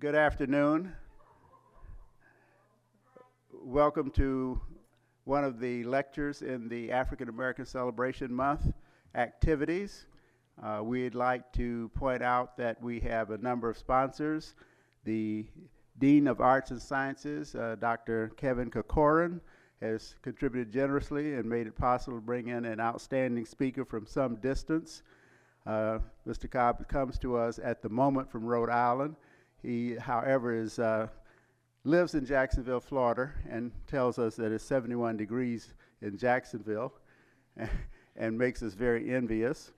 Good afternoon. Welcome to one of the lectures in the African American Celebration Month activities. We'd like to point out that we have a number of sponsors. The Dean of Arts and Sciences, Dr. Kevin Corcoran, has contributed generously and made it possible to bring in an outstanding speaker from some distance. Mr. Cobb comes to us at the moment from Rhode Island. He, however, lives in Jacksonville, Florida, and tells us that it's 71 degrees in Jacksonville and makes us very envious.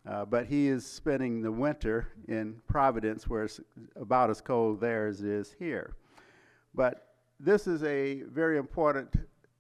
But he is spending the winter in Providence, where it's about as cold there as it is here. But this is a very important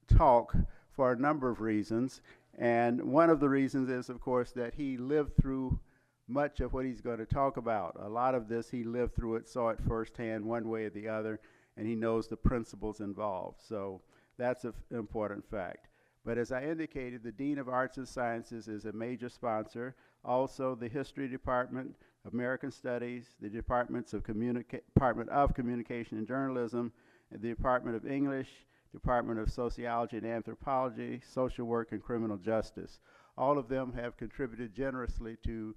talk for a number of reasons. And one of the reasons is, of course, that he lived through much of what he's going to talk about. A lot of this, he lived through it, saw it firsthand, one way or the other, and he knows the principles involved. So that's an important fact. But as I indicated, the Dean of Arts and Sciences is a major sponsor. Also, the History Department, American Studies, the Department of Communication and Journalism, and the Department of English, Department of Sociology and Anthropology, Social Work, and Criminal Justice. All of them have contributed generously to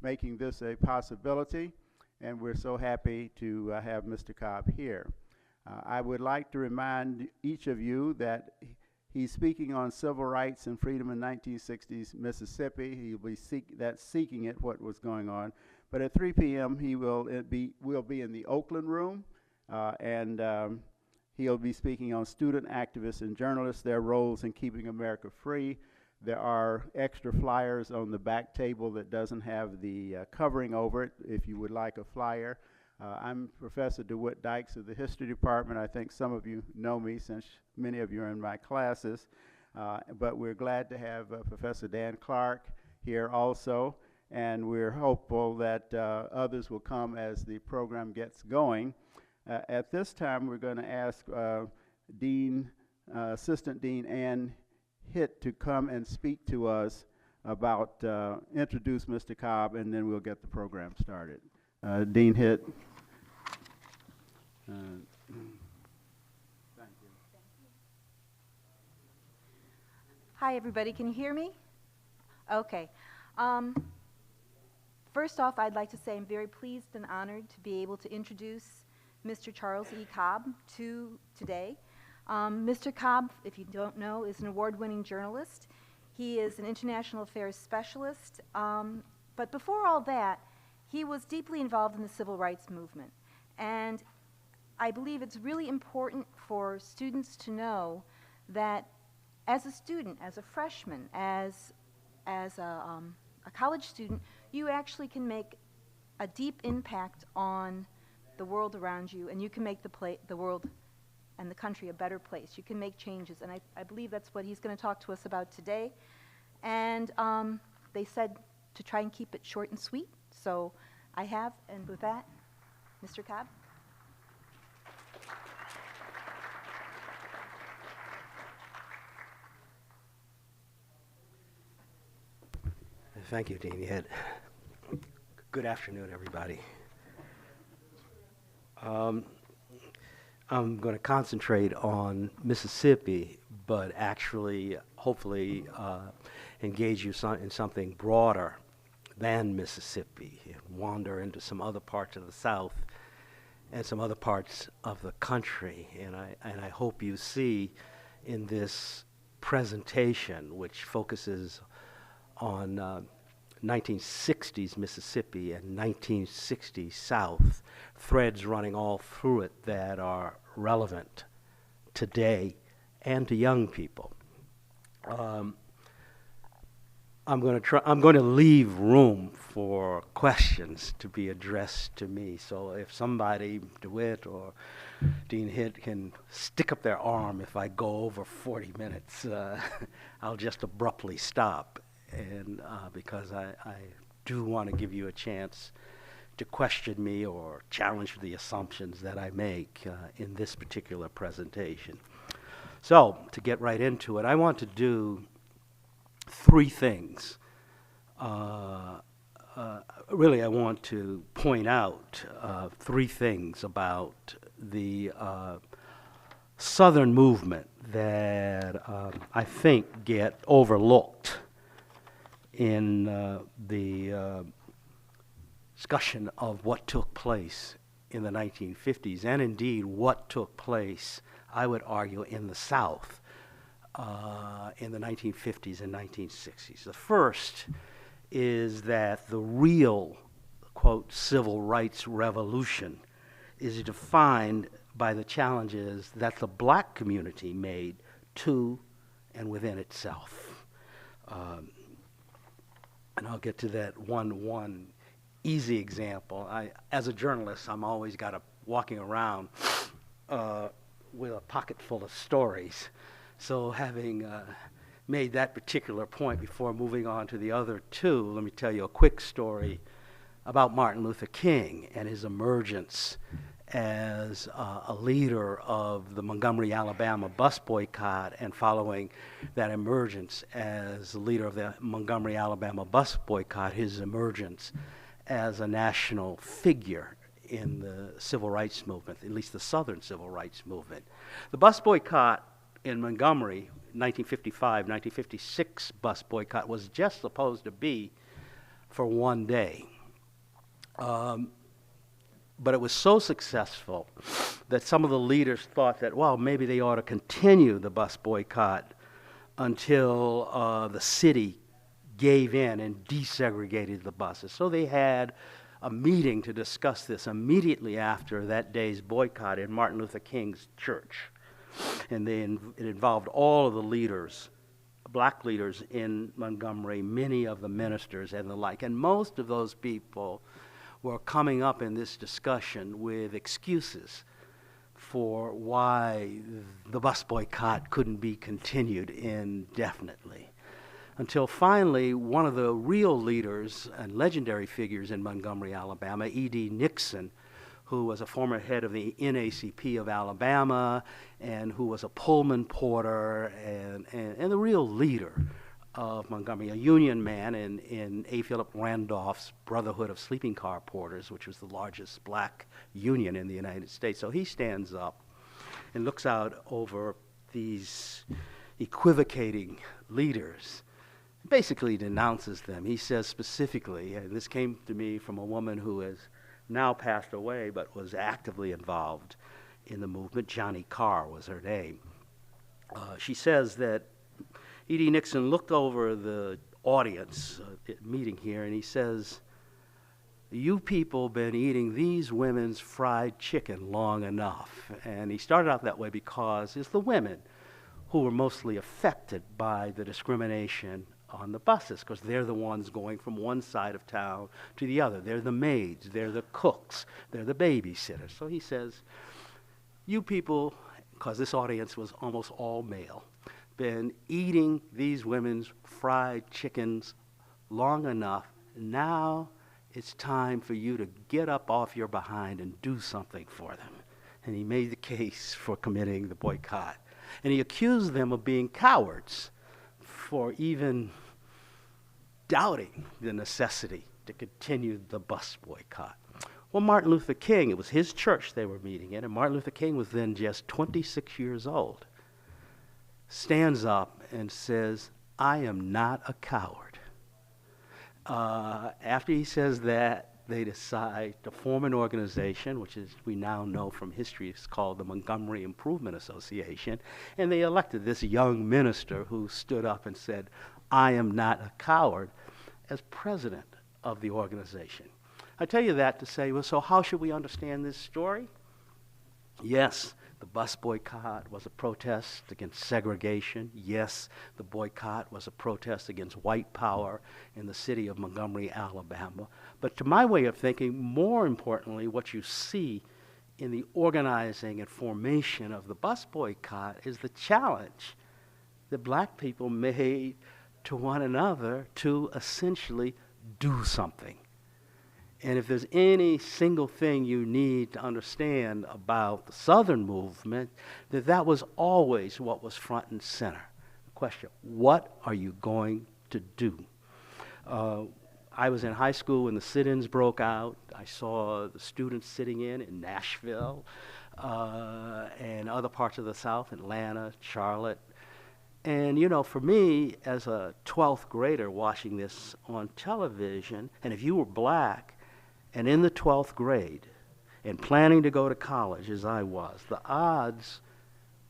making this a possibility, and we're so happy to have Mr. Cobb here. I would like to remind each of you that he's speaking on civil rights and freedom in 1960s Mississippi. He'll be seeking it, what was going on. But at 3 p.m. we'll be in the Oakland room, and he'll be speaking on student activists and journalists, their roles in keeping America free. There are extra flyers on the back table that doesn't have the covering over it, if you would like a flyer. I'm Professor DeWitt Dykes of the History Department. I think some of you know me since many of you are in my classes. But we're glad to have Professor Dan Clark here also. And we're hopeful that others will come as the program gets going. At this time, we're going to ask Assistant Dean Ann Hitt to come and speak to us about, introduce Mr. Cobb, and then we'll get the program started. Dean Hitt. Thank you. Hi, everybody. Can you hear me? Okay. First off, I'd like to say I'm very pleased and honored to be able to introduce Mr. Charles E. Cobb today. Mr. Cobb, if you don't know, is an award-winning journalist. He is an international affairs specialist. But before all that, he was deeply involved in the civil rights movement. And I believe it's really important for students to know that as a student, as a freshman, as a college student, you actually can make a deep impact on the world around you, and you can make the world and the country a better place. You can make changes, and I believe that's what he's going to talk to us about today. And they said to try and keep it short and sweet, so I have, and with that, Mr. Cobb. Thank you, Dean Hitt. Good afternoon, everybody. I'm going to concentrate on Mississippi, but actually, hopefully, engage you in something broader than Mississippi, wander into some other parts of the South and some other parts of the country. And I hope you see in this presentation, which focuses on 1960s Mississippi and 1960s South, threads running all through it that are relevant today and to young people. I'm going to leave room for questions to be addressed to me. So if somebody, DeWitt or Dean Hitt, can stick up their arm if I go over 40 minutes, I'll just abruptly stop. And because I do want to give you a chance to question me or challenge the assumptions that I make in this particular presentation. So, to get right into it, I want to do three things really I want to point out three things about the Southern movement that I think get overlooked in the discussion of what took place in the 1950s, and indeed what took place, I would argue, in the South in the 1950s and 1960s. The first is that the real, quote, civil rights revolution is defined by the challenges that the black community made to and within itself. And I'll get to that one easy example. As a journalist, I'm always walking around with a pocket full of stories. So having made that particular point before moving on to the other two, let me tell you a quick story about Martin Luther King and his emergence as a leader of the Montgomery, Alabama bus boycott, and following that emergence as the leader of the Montgomery, Alabama bus boycott, his emergence as a national figure in the civil rights movement, at least the Southern civil rights movement. The bus boycott in Montgomery, 1955-1956 bus boycott, was just supposed to be for one day. But it was so successful that some of the leaders thought that, well, maybe they ought to continue the bus boycott until the city gave in and desegregated the buses. So they had a meeting to discuss this immediately after that day's boycott in Martin Luther King's church. And it involved all of the leaders, black leaders in Montgomery, many of the ministers and the like. And most of those people were coming up in this discussion with excuses for why the bus boycott couldn't be continued indefinitely. Until finally, one of the real leaders and legendary figures in Montgomery, Alabama, E.D. Nixon, who was a former head of the NAACP of Alabama and who was a Pullman porter and the real leader of Montgomery, a union man in A. Philip Randolph's Brotherhood of Sleeping Car Porters, which was the largest black union in the United States. So he stands up and looks out over these equivocating leaders, basically denounces them. He says specifically, and this came to me from a woman who has now passed away but was actively involved in the movement. Johnny Carr was her name. She says that E.D. Nixon looked over the audience meeting here and he says, "You people been eating these women's fried chicken long enough." And he started out that way because it's the women who were mostly affected by the discrimination on the buses, because they're the ones going from one side of town to the other. They're the maids, they're the cooks, they're the babysitters. So he says, you people, because this audience was almost all male, been eating these women's fried chickens long enough. Now it's time for you to get up off your behind and do something for them. And he made the case for committing the boycott. And he accused them of being cowards for even doubting the necessity to continue the bus boycott. Well, Martin Luther King, it was his church they were meeting in, and Martin Luther King was then just 26 years old, stands up and says, "I am not a coward." After he says that, they decide to form an organization, which is, we now know from history, is called the Montgomery Improvement Association, and they elected this young minister who stood up and said, "I am not a coward," as president of the organization. I tell you that to say, well, so how should we understand this story? Yes, the bus boycott was a protest against segregation. Yes, the boycott was a protest against white power in the city of Montgomery, Alabama. But to my way of thinking, more importantly, what you see in the organizing and formation of the bus boycott is the challenge that black people made to one another to essentially do something. And if there's any single thing you need to understand about the Southern movement, that was always what was front and center. The question, what are you going to do? I was in high school when the sit-ins broke out. I saw the students sitting in Nashville and other parts of the South, Atlanta, Charlotte. And, you know, for me, as a 12th grader watching this on television, and if you were black and in the 12th grade and planning to go to college, as I was, the odds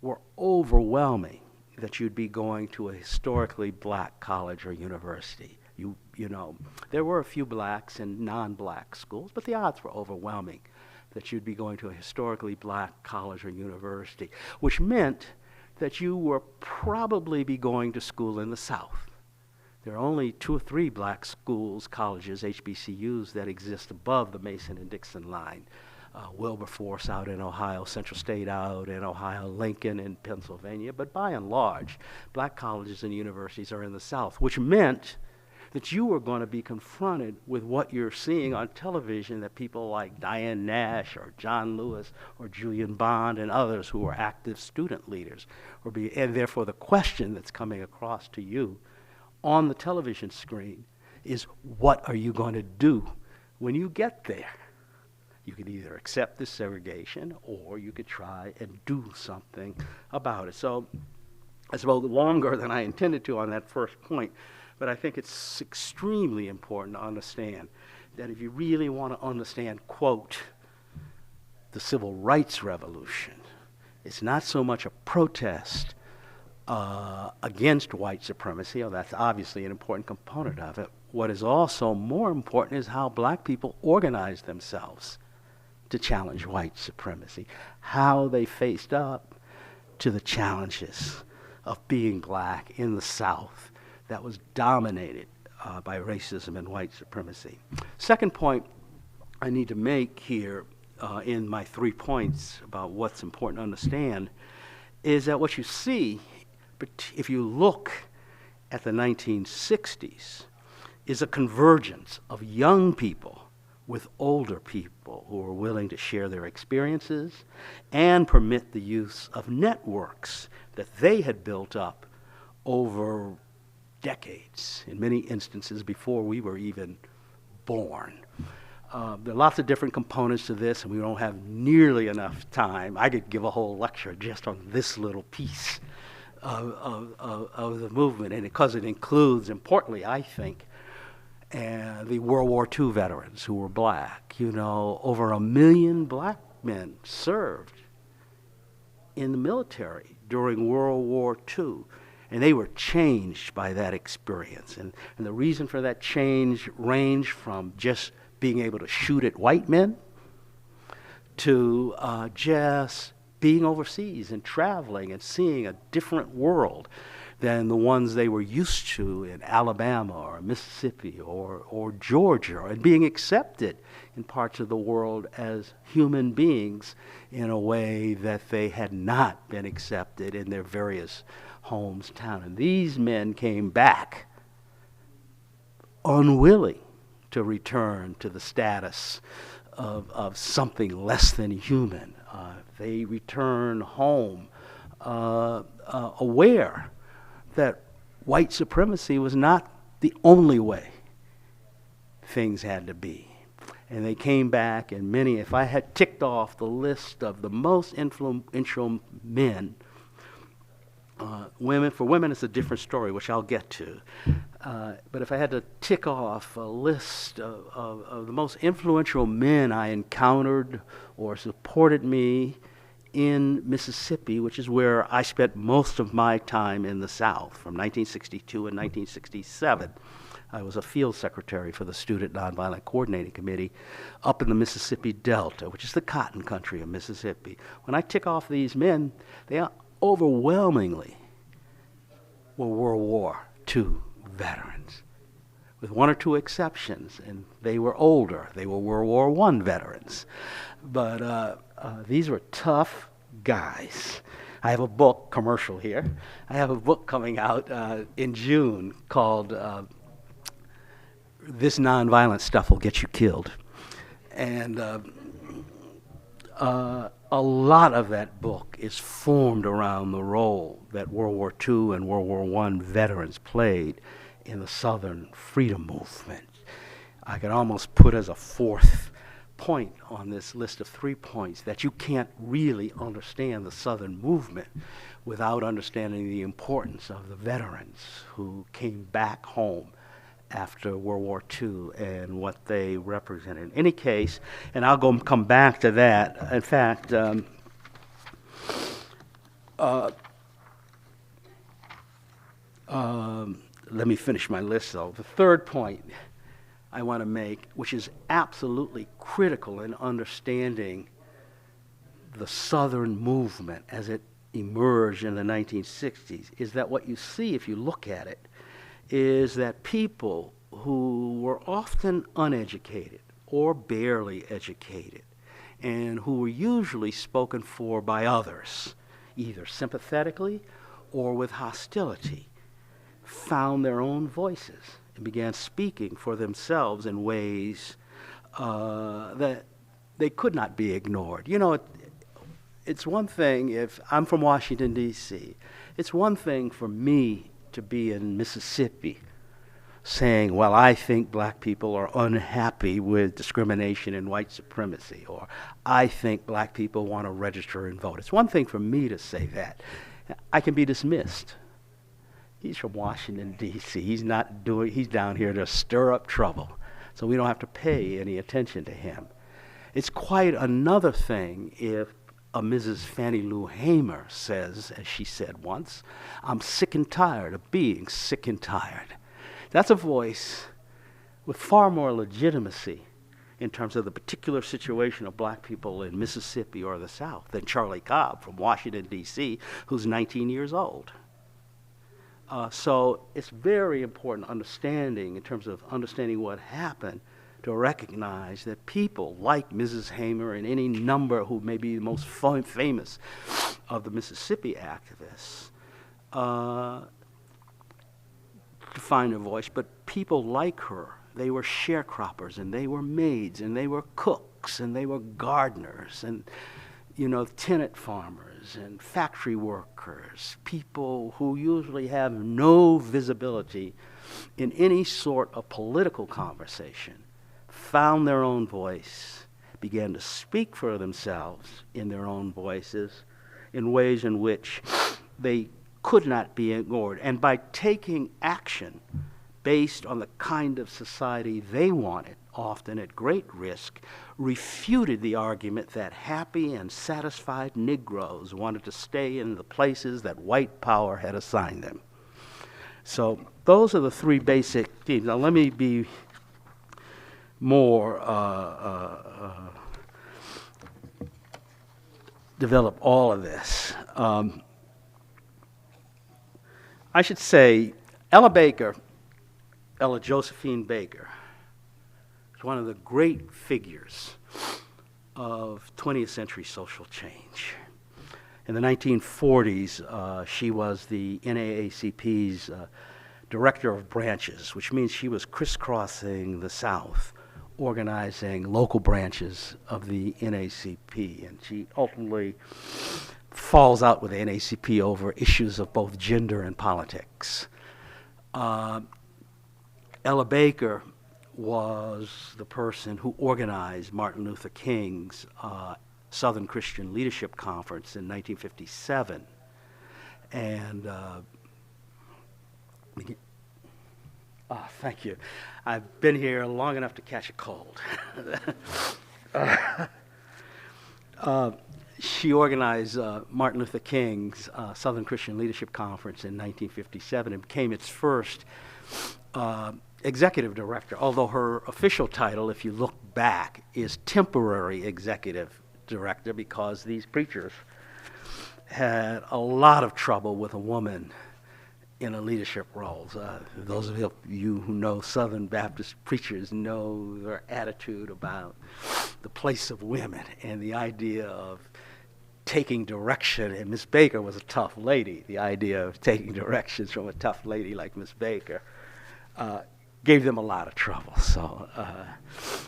were overwhelming that you'd be going to a historically black college or university. You know, there were a few blacks and non-black schools, but the odds were overwhelming that you'd be going to a historically black college or university, which meant that you were probably be going to school in the South. There are only 2 or 3 black schools, colleges, HBCUs that exist above the Mason and Dixon line. Wilberforce out in Ohio, Central State out in Ohio, Lincoln in Pennsylvania, but by and large, black colleges and universities are in the South, which meant that you were going to be confronted with what you're seeing on television, that people like Diane Nash or John Lewis or Julian Bond and others who are active student leaders, and therefore the question that's coming across to you on the television screen is, what are you going to do when you get there? You could either accept this segregation or you could try and do something about it. So I spoke longer than I intended to on that first point, but I think it's extremely important to understand that if you really want to understand, quote, the civil rights revolution, it's not so much a protest against white supremacy, although that's obviously an important component of it. What is also more important is how black people organize themselves to challenge white supremacy, how they faced up to the challenges of being black in the South that was dominated by racism and white supremacy. Second point I need to make here in my 3 points about what's important to understand is that what you see, if you look at the 1960s, is a convergence of young people with older people who are willing to share their experiences and permit the use of networks that they had built up over decades, in many instances before we were even born. There are lots of different components to this, and we don't have nearly enough time. I could give a whole lecture just on this little piece of the movement, and because it includes, importantly, I think, the World War II veterans who were black. You know, over 1 million black men served in the military during World War II, and they were changed by that experience. And the reason for that change ranged from just being able to shoot at white men to just being overseas and traveling and seeing a different world than the ones they were used to in Alabama or Mississippi or Georgia, and being accepted in parts of the world as human beings in a way that they had not been accepted in their various homes, town. And these men came back unwilling to return to the status of something less than human. They return home aware that white supremacy was not the only way things had to be. And they came back, and many, if I had ticked off the list of the most influential men, for women it's a different story, which I'll get to. But if I had to tick off a list of the most influential men I encountered or supported me in Mississippi, which is where I spent most of my time in the South, from 1962 and 1967. I was a field secretary for the Student Nonviolent Coordinating Committee up in the Mississippi Delta, which is the cotton country of Mississippi. When I tick off these men, they are overwhelmingly were World War II veterans, with 1 or 2 exceptions, and they were older. They were World War I veterans. But these were tough guys. I have a book, commercial here. I have a book coming out in June called This Nonviolent Stuff Will Get You Killed. And a lot of that book is formed around the role that World War II and World War I veterans played in the Southern freedom movement. I could almost put as a fourth point on this list of 3 points that you can't really understand the Southern movement without understanding the importance of the veterans who came back home after World War II and what they represented. In any case, and I'll come back to that. In fact, let me finish my list, though. The third point I want to make, which is absolutely critical in understanding the Southern movement as it emerged in the 1960s, is that what you see if you look at it is that people who were often uneducated or barely educated and who were usually spoken for by others, either sympathetically or with hostility, found their own voices and began speaking for themselves in ways that they could not be ignored. You know, it's one thing if I'm from Washington, D.C., it's one thing for me to be in Mississippi saying, well, I think black people are unhappy with discrimination and white supremacy, or I think black people want to register and vote. It's one thing for me to say that. I can be dismissed. He's from Washington, D.C. He's down here to stir up trouble, so we don't have to pay any attention to him. It's quite another thing if a Mrs. Fannie Lou Hamer says, as she said once, I'm sick and tired of being sick and tired. That's a voice with far more legitimacy in terms of the particular situation of black people in Mississippi or the South than Charlie Cobb from Washington, D.C., who's 19 years old. So it's very important understanding, in terms of understanding what happened, to recognize that people like Mrs. Hamer and any number who may be the most famous of the Mississippi activists to find their voice, but people like her, they were sharecroppers and they were maids and they were cooks and they were gardeners and, you know, tenant farmers and factory workers, people who usually have no visibility in any sort of political conversation, found their own voice, began to speak for themselves in their own voices in ways in which they could not be ignored. And by taking action based on the kind of society they wanted, often at great risk, refuted the argument that happy and satisfied Negroes wanted to stay in the places that white power had assigned them. So those are the 3 basic themes. Now let me be more develop all of this. I should say Ella Josephine Baker, is one of the great figures of 20th century social change. In the 1940s, she was the NAACP's director of branches, which means she was crisscrossing the South, organizing local branches of the NAACP, and she ultimately falls out with the NAACP over issues of both gender and politics. Ella Baker was the person who organized Martin Luther King's Southern Christian Leadership Conference in 1957. And thank you. I've been here long enough to catch a cold. She organized Martin Luther King's Southern Christian Leadership Conference in 1957 and became its first executive director, although her official title, if you look back, is temporary executive director, because these preachers had a lot of trouble with a woman in a leadership role. Those of you who know Southern Baptist preachers know their attitude about the place of women and the idea of taking direction. And Miss Baker was a tough lady. The idea of taking directions from a tough lady like Miss Baker gave them a lot of trouble. So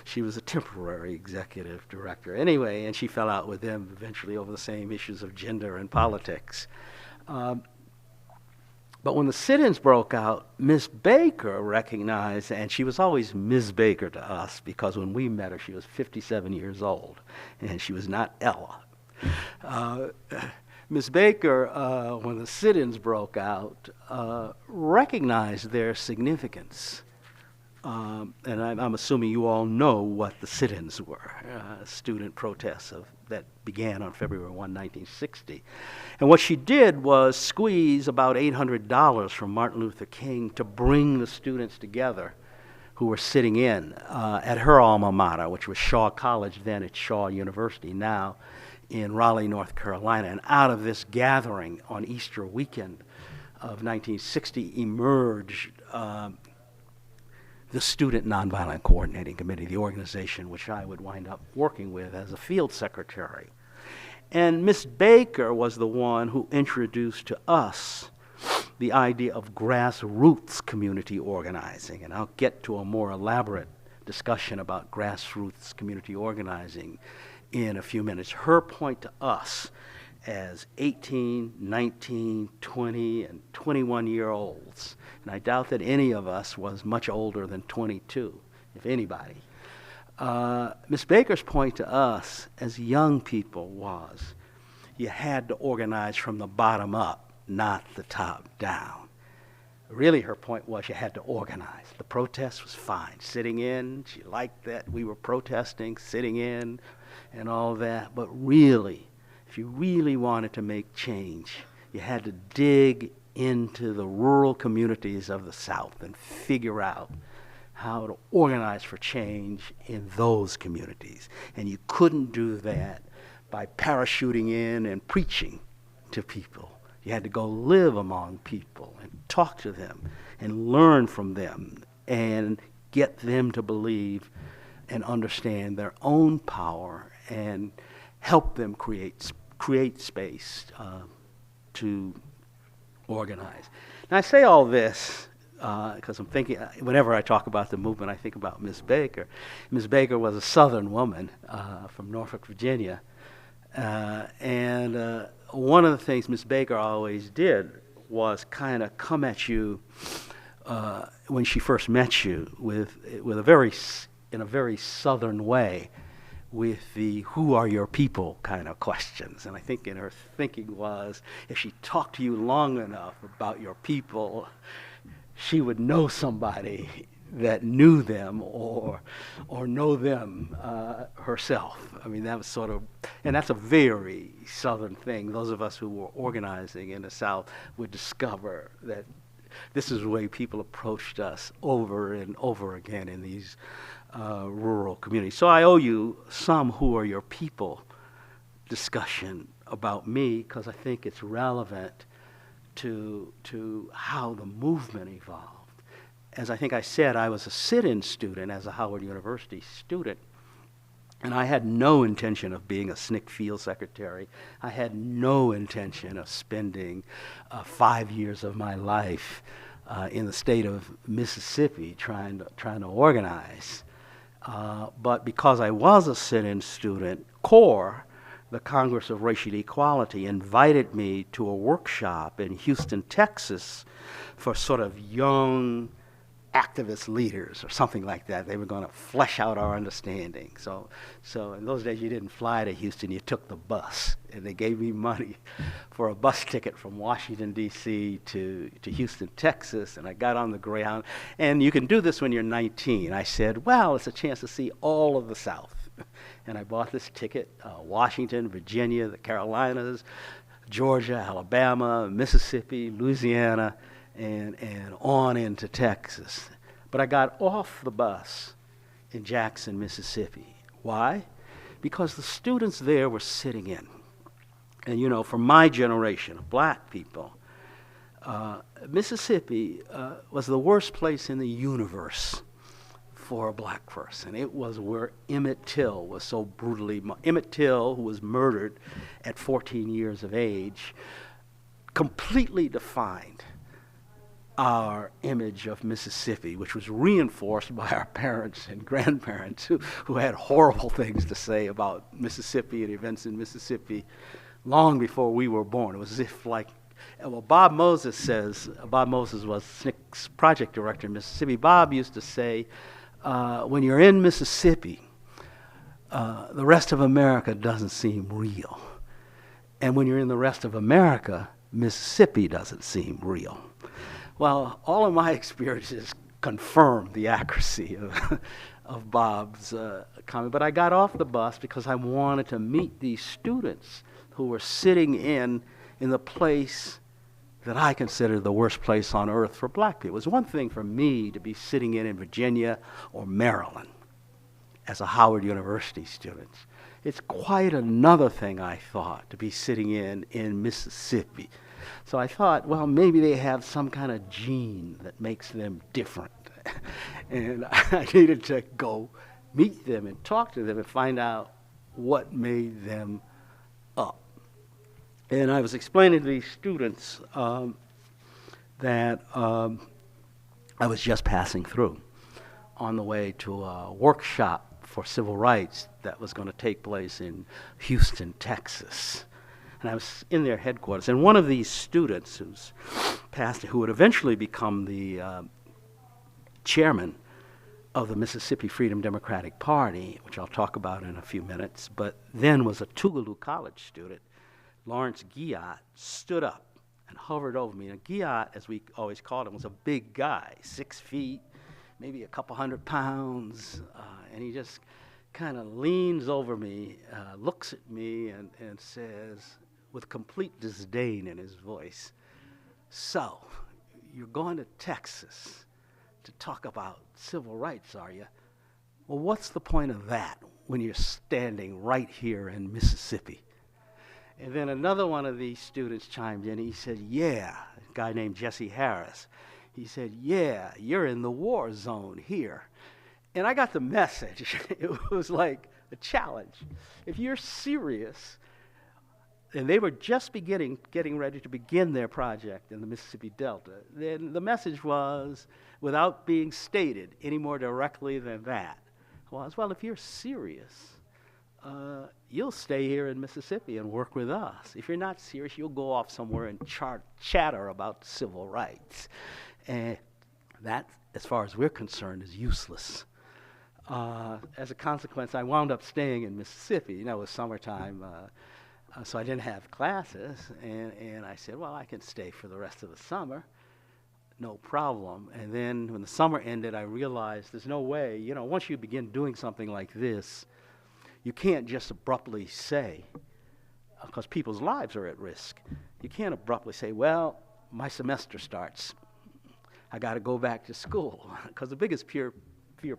she was a temporary executive director anyway, and she fell out with them eventually over the same issues of gender and politics. But when the sit-ins broke out, Miss Baker recognized, and she was always Ms. Baker to us, because when we met her, she was 57 years old, and she was not Ella. Ms. Baker, when the sit-ins broke out, recognized their significance. And I'm assuming you all know what the sit-ins were, student protests that began on February 1, 1960. And what she did was squeeze about $800 from Martin Luther King to bring the students together who were sitting in at her alma mater, which was Shaw College, then it's Shaw University, now in Raleigh, North Carolina. And out of this gathering on Easter weekend of 1960 emerged the Student Nonviolent Coordinating Committee, the organization which I would wind up working with as a field secretary. And Miss Baker was the one who introduced to us the idea of grassroots community organizing. And I'll get to a more elaborate discussion about grassroots community organizing in a few minutes. Her point to us as 18, 19, 20, and 21-year-olds, and I doubt that any of us was much older than 22, if anybody. Ms. Baker's point to us as young people was, you had to organize from the bottom up, not the top down. Really, her point was you had to organize. The protest was fine. Sitting in, she liked that we were protesting, sitting in, and all that, but really, if you really wanted to make change, you had to dig into the rural communities of the South and figure out how to organize for change in those communities. And you couldn't do that by parachuting in and preaching to people. You had to go live among people and talk to them and learn from them and get them to believe and understand their own power and help them create space to organize. And I say all this because I'm thinking, whenever I talk about the movement, I think about Miss Baker. Miss Baker was a Southern woman from Norfolk, Virginia. And one of the things Miss Baker always did was kind of come at you when she first met you in a very Southern way, with the who are your people kind of questions. And I think in her thinking was, if she talked to you long enough about your people, she would know somebody that knew them or know them herself. I mean, that was sort of, and that's a very Southern thing. Those of us who were organizing in the South would discover that this is the way people approached us over and over again in these rural communities. So I owe you some who are your people discussion about me, because I think it's relevant to how the movement evolved. As I think I said, I was a sit-in student as a Howard University student, and I had no intention of being a SNCC field secretary. I had no intention of spending 5 years of my life in the state of Mississippi trying to organize. But because I was a sit-in student, CORE, the Congress of Racial Equality, invited me to a workshop in Houston, Texas for sort of young activist leaders or something like that. They were going to flesh out our understanding. So in those days, you didn't fly to Houston, you took the bus. And they gave me money for a bus ticket from Washington, D.C. to Houston, Texas, and I got on the Greyhound. And you can do this when you're 19. I said, well, it's a chance to see all of the South. And I bought this ticket, Washington, Virginia, the Carolinas, Georgia, Alabama, Mississippi, Louisiana, and on into Texas. But I got off the bus in Jackson, Mississippi. Why? Because the students there were sitting in. And you know, for my generation of black people, Mississippi was the worst place in the universe for a black person. It was where Emmett Till was so brutally, Emmett Till, who was murdered at 14 years of age, completely defined our image of Mississippi, which was reinforced by our parents and grandparents who had horrible things to say about Mississippi and events in Mississippi long before we were born. It was as if like Well, Bob Moses was SNCC's project director in Mississippi. Bob used to say, when you're in Mississippi, the rest of America doesn't seem real. And when you're in the rest of America, Mississippi doesn't seem real. Well, all of my experiences confirm the accuracy of Bob's comment. But I got off the bus because I wanted to meet these students who were sitting in the place that I consider the worst place on earth for black people. It was one thing for me to be sitting in Virginia or Maryland as a Howard University student. It's quite another thing, I thought, to be sitting in Mississippi. So I thought, well, maybe they have some kind of gene that makes them different. And I needed to go meet them and talk to them and find out what made them up. And I was explaining to these students that I was just passing through on the way to a workshop for civil rights that was going to take place in Houston, Texas. And I was in their headquarters. And one of these students who would eventually become the chairman of the Mississippi Freedom Democratic Party, which I'll talk about in a few minutes, but then was a Tougaloo College student, Lawrence Guillot, stood up and hovered over me. And Guillot, as we always called him, was a big guy, 6 feet, maybe a couple 100 pounds, and he just kind of leans over me, looks at me, and says, with complete disdain in his voice, "So, you're going to Texas to talk about civil rights, are you? Well, what's the point of that when you're standing right here in Mississippi?" And then another one of these students chimed in. He said, "Yeah," a guy named Jesse Harris. He said, "Yeah, you're in the war zone here." And I got the message. It was like a challenge. If you're serious, and they were just getting ready to begin their project in the Mississippi Delta, then the message was, without being stated any more directly than that, was, well, if you're serious, you'll stay here in Mississippi and work with us. If you're not serious, you'll go off somewhere and chatter about civil rights. And that, as far as we're concerned, is useless. As a consequence, I wound up staying in Mississippi. You know, it was summertime, so I didn't have classes. And I said, well, I can stay for the rest of the summer. No problem. And then when the summer ended, I realized there's no way, you know, once you begin doing something like this, you can't just abruptly say, because people's lives are at risk, you can't abruptly say, well, my semester starts. I got to go back to school. Because the biggest fear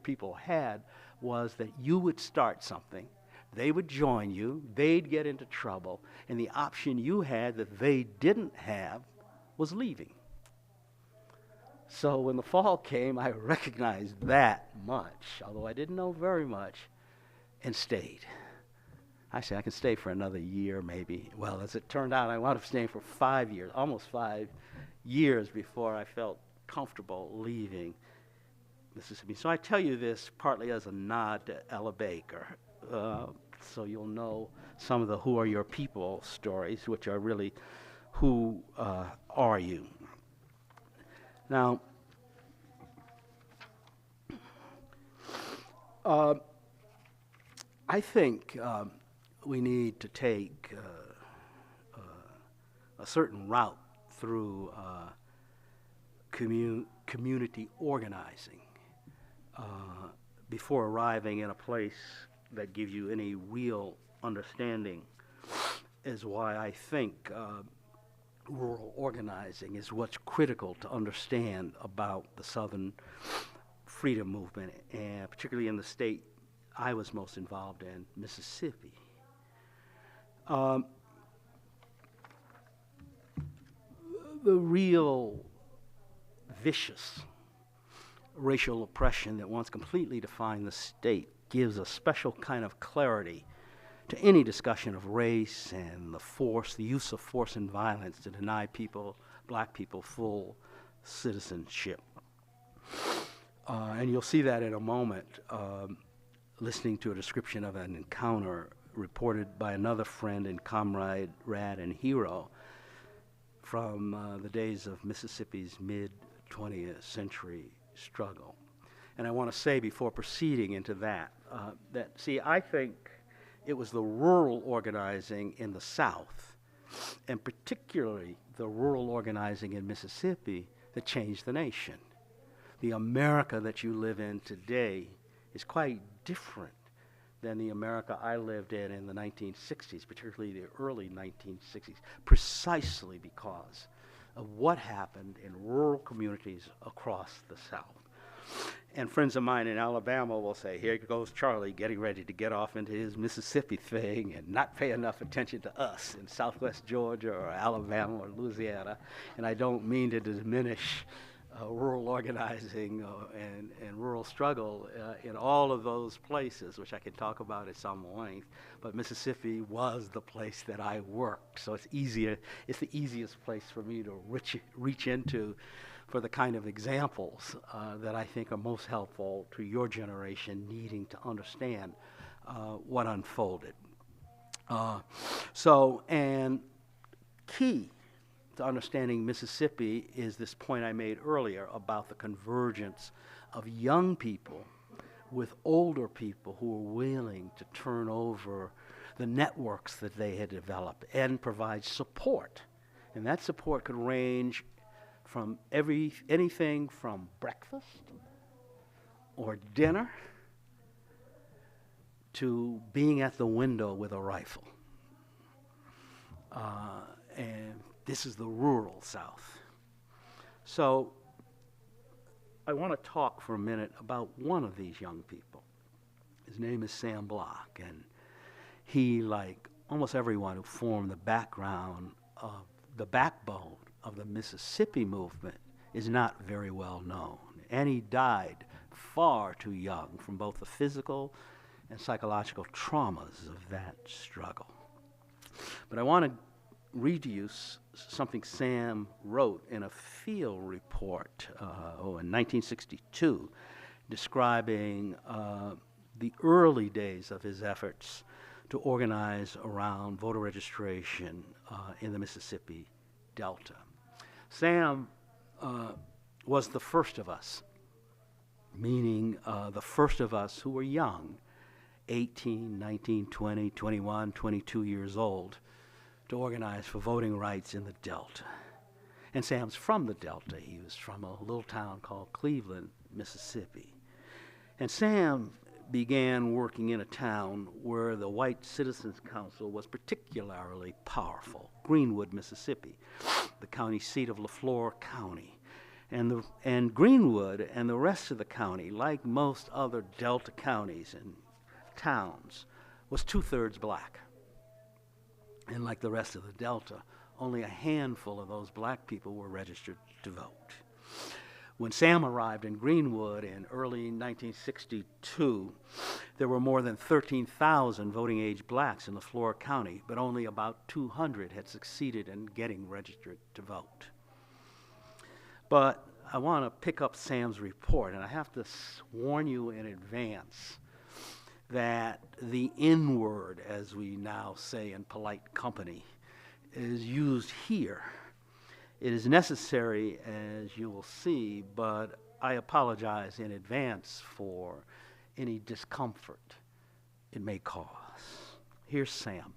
people had was that you would start something, they would join you, they'd get into trouble, and the option you had that they didn't have was leaving. So when the fall came, I recognized that much, although I didn't know very much, and stayed. I said, I can stay for another year, maybe. Well, as it turned out, I wound up staying for 5 years, almost 5 years before I felt comfortable leaving Mississippi. So I tell you this partly as a nod to Ella Baker, so you'll know some of the who are your people stories, which are really who are you. Now, I think we need to take a certain route through community organizing before arriving in a place that gives you any real understanding, is why I think rural organizing is what's critical to understand about the Southern freedom movement, and particularly in the state I was most involved in, Mississippi. The real vicious racial oppression that once completely defined the state gives a special kind of clarity to any discussion of race and the use of force and violence to deny people, black people, full citizenship. And you'll see that in a moment, listening to a description of an encounter reported by another friend and comrade, and hero, from the days of Mississippi's mid-20th century struggle. And I want to say before proceeding into that, I think it was the rural organizing in the South, and particularly the rural organizing in Mississippi, that changed the nation. The America that you live in today is quite different than the America I lived in the 1960s, particularly the early 1960s, precisely because of what happened in rural communities across the South. And friends of mine in Alabama will say, here goes Charlie getting ready to get off into his Mississippi thing and not pay enough attention to us in Southwest Georgia or Alabama or Louisiana. And I don't mean to diminish rural organizing and rural struggle in all of those places, which I can talk about at some length, but Mississippi was the place that I worked, so it's the easiest place for me to reach into for the kind of examples that I think are most helpful to your generation needing to understand what unfolded. And key to understanding Mississippi is this point I made earlier about the convergence of young people with older people who were willing to turn over the networks that they had developed and provide support. And that support could range from anything from breakfast or dinner to being at the window with a rifle. And this is the rural South. So I want to talk for a minute about one of these young people. His name is Sam Block, and he, like almost everyone who formed the backbone of the Mississippi movement, is not very well known. And he died far too young from both the physical and psychological traumas of that struggle. But I want to read to you something Sam wrote in a field report in 1962, describing the early days of his efforts to organize around voter registration in the Mississippi Delta. Sam was the first of us, meaning the first of us who were young, 18, 19, 20, 21, 22 years old, to organize for voting rights in the Delta. And Sam's from the Delta. He was from a little town called Cleveland, Mississippi. And Sam began working in a town where the White Citizens Council was particularly powerful, Greenwood, Mississippi, the county seat of Leflore County. And Greenwood and the rest of the county, like most other Delta counties and towns, was 2/3 black. And like the rest of the Delta, only a handful of those black people were registered to vote. When Sam arrived in Greenwood in early 1962, there were more than 13,000 voting-age blacks in Leflore County, but only about 200 had succeeded in getting registered to vote. But I want to pick up Sam's report, and I have to warn you in advance that the N-word, as we now say in polite company, is used here. It is necessary, as you will see, but I apologize in advance for any discomfort it may cause. Here's Sam.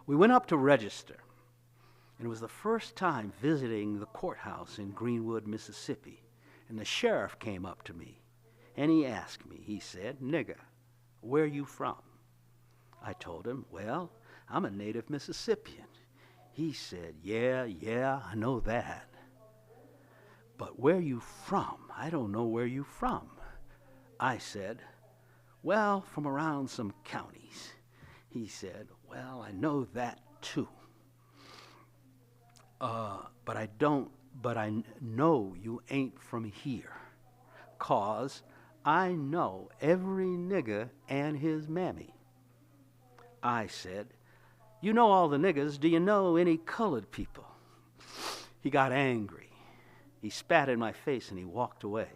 We went up to register, and it was the first time visiting the courthouse in Greenwood, Mississippi, and the sheriff came up to me. And he asked me, he said, "Nigga, where you from?" I told him, "Well, I'm a native Mississippian." He said, yeah, I know that. "But where you from? I don't know where you from." I said, "Well, from around some counties." He said, "Well, I know that too. But I know you ain't from here, 'cause I know every nigga and his mammy." I said, "You know all the niggas. Do you know any colored people?" He got angry. He spat in my face and he walked away.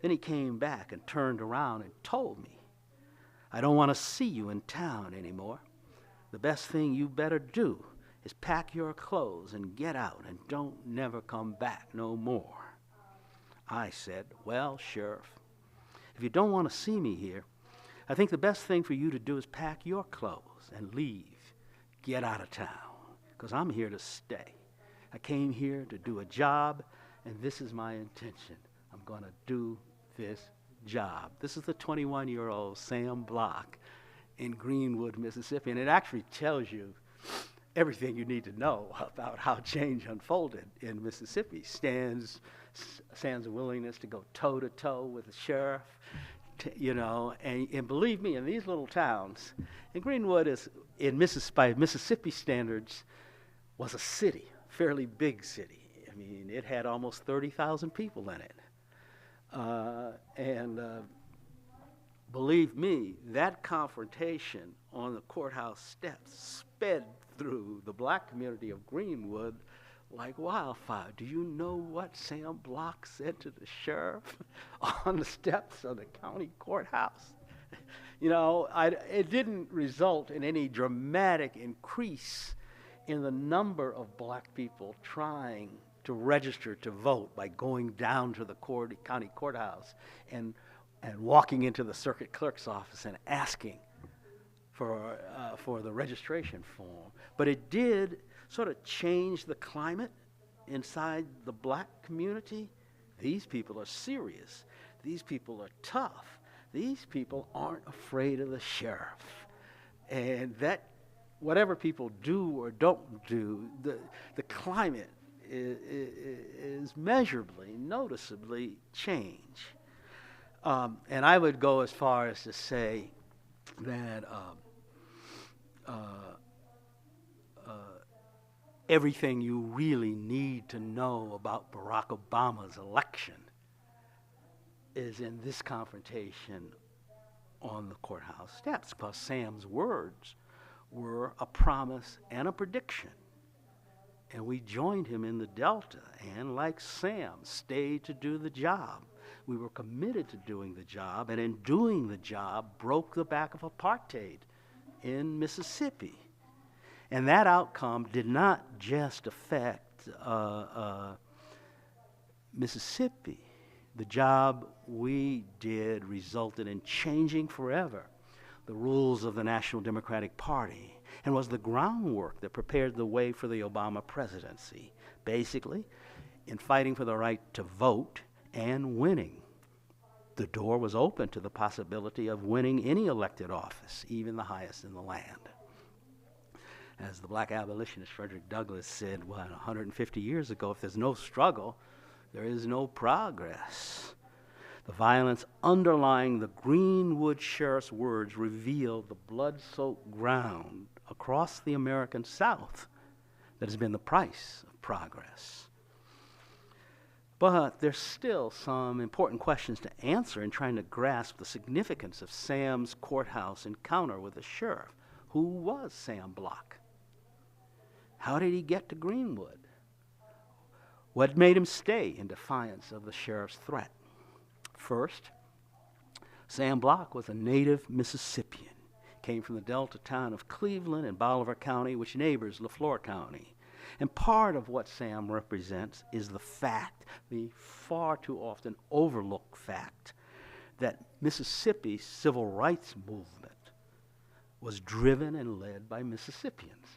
Then he came back and turned around and told me, "I don't want to see you in town anymore. The best thing you better do is pack your clothes and get out and don't never come back no more. I said, well, Sheriff, if you don't want to see me here, I think the best thing for you to do is pack your clothes and leave. Get out of town, because I'm here to stay. I came here to do a job, and this is my intention. I'm going to do this job. This is the 21-year-old Sam Block in Greenwood, Mississippi, and it actually tells you everything you need to know about how change unfolded in Mississippi. Sam's willingness to go toe-to-toe with the sheriff, and believe me, in these little towns, and Greenwood is, by Mississippi standards, was a city, fairly big city. I mean, it had almost 30,000 people in it. Believe me, that confrontation on the courthouse steps sped through the black community of Greenwood like wildfire. Do you know what Sam Block said to the sheriff on the steps of the county courthouse? It didn't result in any dramatic increase in the number of black people trying to register to vote by going down to the county courthouse and walking into the circuit clerk's office and asking for the registration form. But it did sort of change the climate inside the black community. These people are serious. These people are tough. These people aren't afraid of the sheriff. And that, whatever people do or don't do, the climate is measurably, noticeably changed. And I would go as far as to say that everything you really need to know about Barack Obama's election is in this confrontation on the courthouse steps, because Sam's words were a promise and a prediction. And we joined him in the Delta, and like Sam, stayed to do the job. We were committed to doing the job, and in doing the job, broke the back of apartheid in Mississippi. And that outcome did not just affect Mississippi. The job we did resulted in changing forever the rules of the National Democratic Party, and was the groundwork that prepared the way for the Obama presidency, basically in fighting for the right to vote and winning. The door was open to the possibility of winning any elected office, even the highest in the land. As the black abolitionist Frederick Douglass said, 150 years ago, if there's no struggle, there is no progress. The violence underlying the Greenwood sheriff's words revealed the blood-soaked ground across the American South that has been the price of progress. But there's still some important questions to answer in trying to grasp the significance of Sam's courthouse encounter with the sheriff. Who was Sam Block? How did he get to Greenwood? What made him stay in defiance of the sheriff's threat? First, Sam Block was a native Mississippian. Came from the Delta town of Cleveland in Bolivar County, which neighbors LaFleur County. And part of what Sam represents is the fact, the far too often overlooked fact, that Mississippi's civil rights movement was driven and led by Mississippians,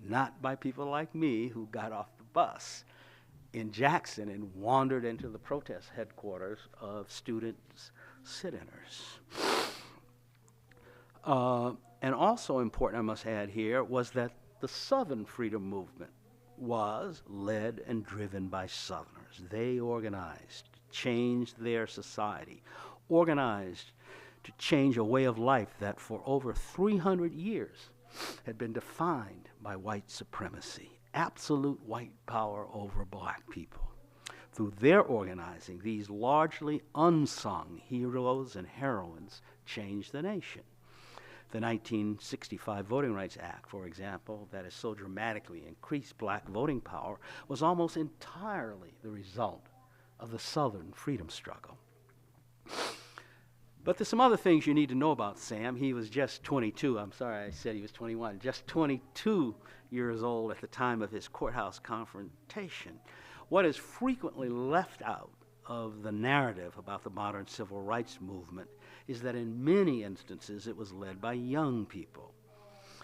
not by people like me who got off the bus in Jackson and wandered into the protest headquarters of student sit-inners. And also important, I must add here, was that the Southern freedom movement was led and driven by Southerners. They organized to change their society, organized to change a way of life that for over 300 years had been defined by white supremacy, absolute white power over black people. Through their organizing, these largely unsung heroes and heroines changed the nation. The 1965 Voting Rights Act, for example, that has so dramatically increased black voting power, was almost entirely the result of the Southern freedom struggle. But there's some other things you need to know about Sam. He was just 22. I'm sorry I said he was 21. Just 22 years old at the time of his courthouse confrontation. What is frequently left out of the narrative about the modern civil rights movement is that in many instances it was led by young people.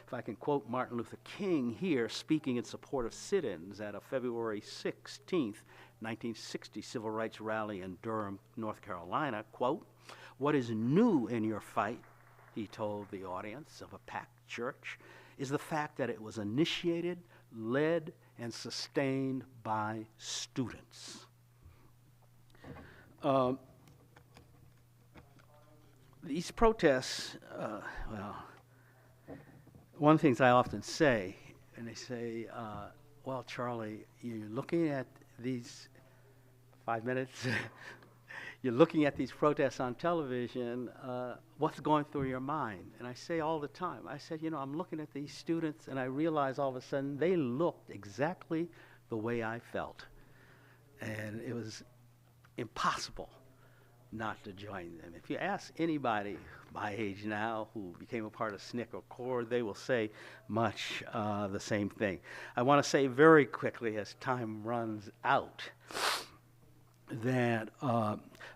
If I can quote Martin Luther King here, speaking in support of sit-ins at a February 16th, 1960 civil rights rally in Durham, North Carolina, quote, "What is new in your fight," he told the audience of a packed church, "is the fact that it was initiated, led, and sustained by students." These protests, one of the things I often say, and they say, well, Charlie, you're looking at these 5 minutes, you're looking at these protests on television, what's going through your mind? And I say all the time, I said, you know, I'm looking at these students and I realize all of a sudden they looked exactly the way I felt. And it was impossible not to join them. If you ask anybody my age now who became a part of SNCC or CORE, they will say much the same thing. I want to say very quickly as time runs out that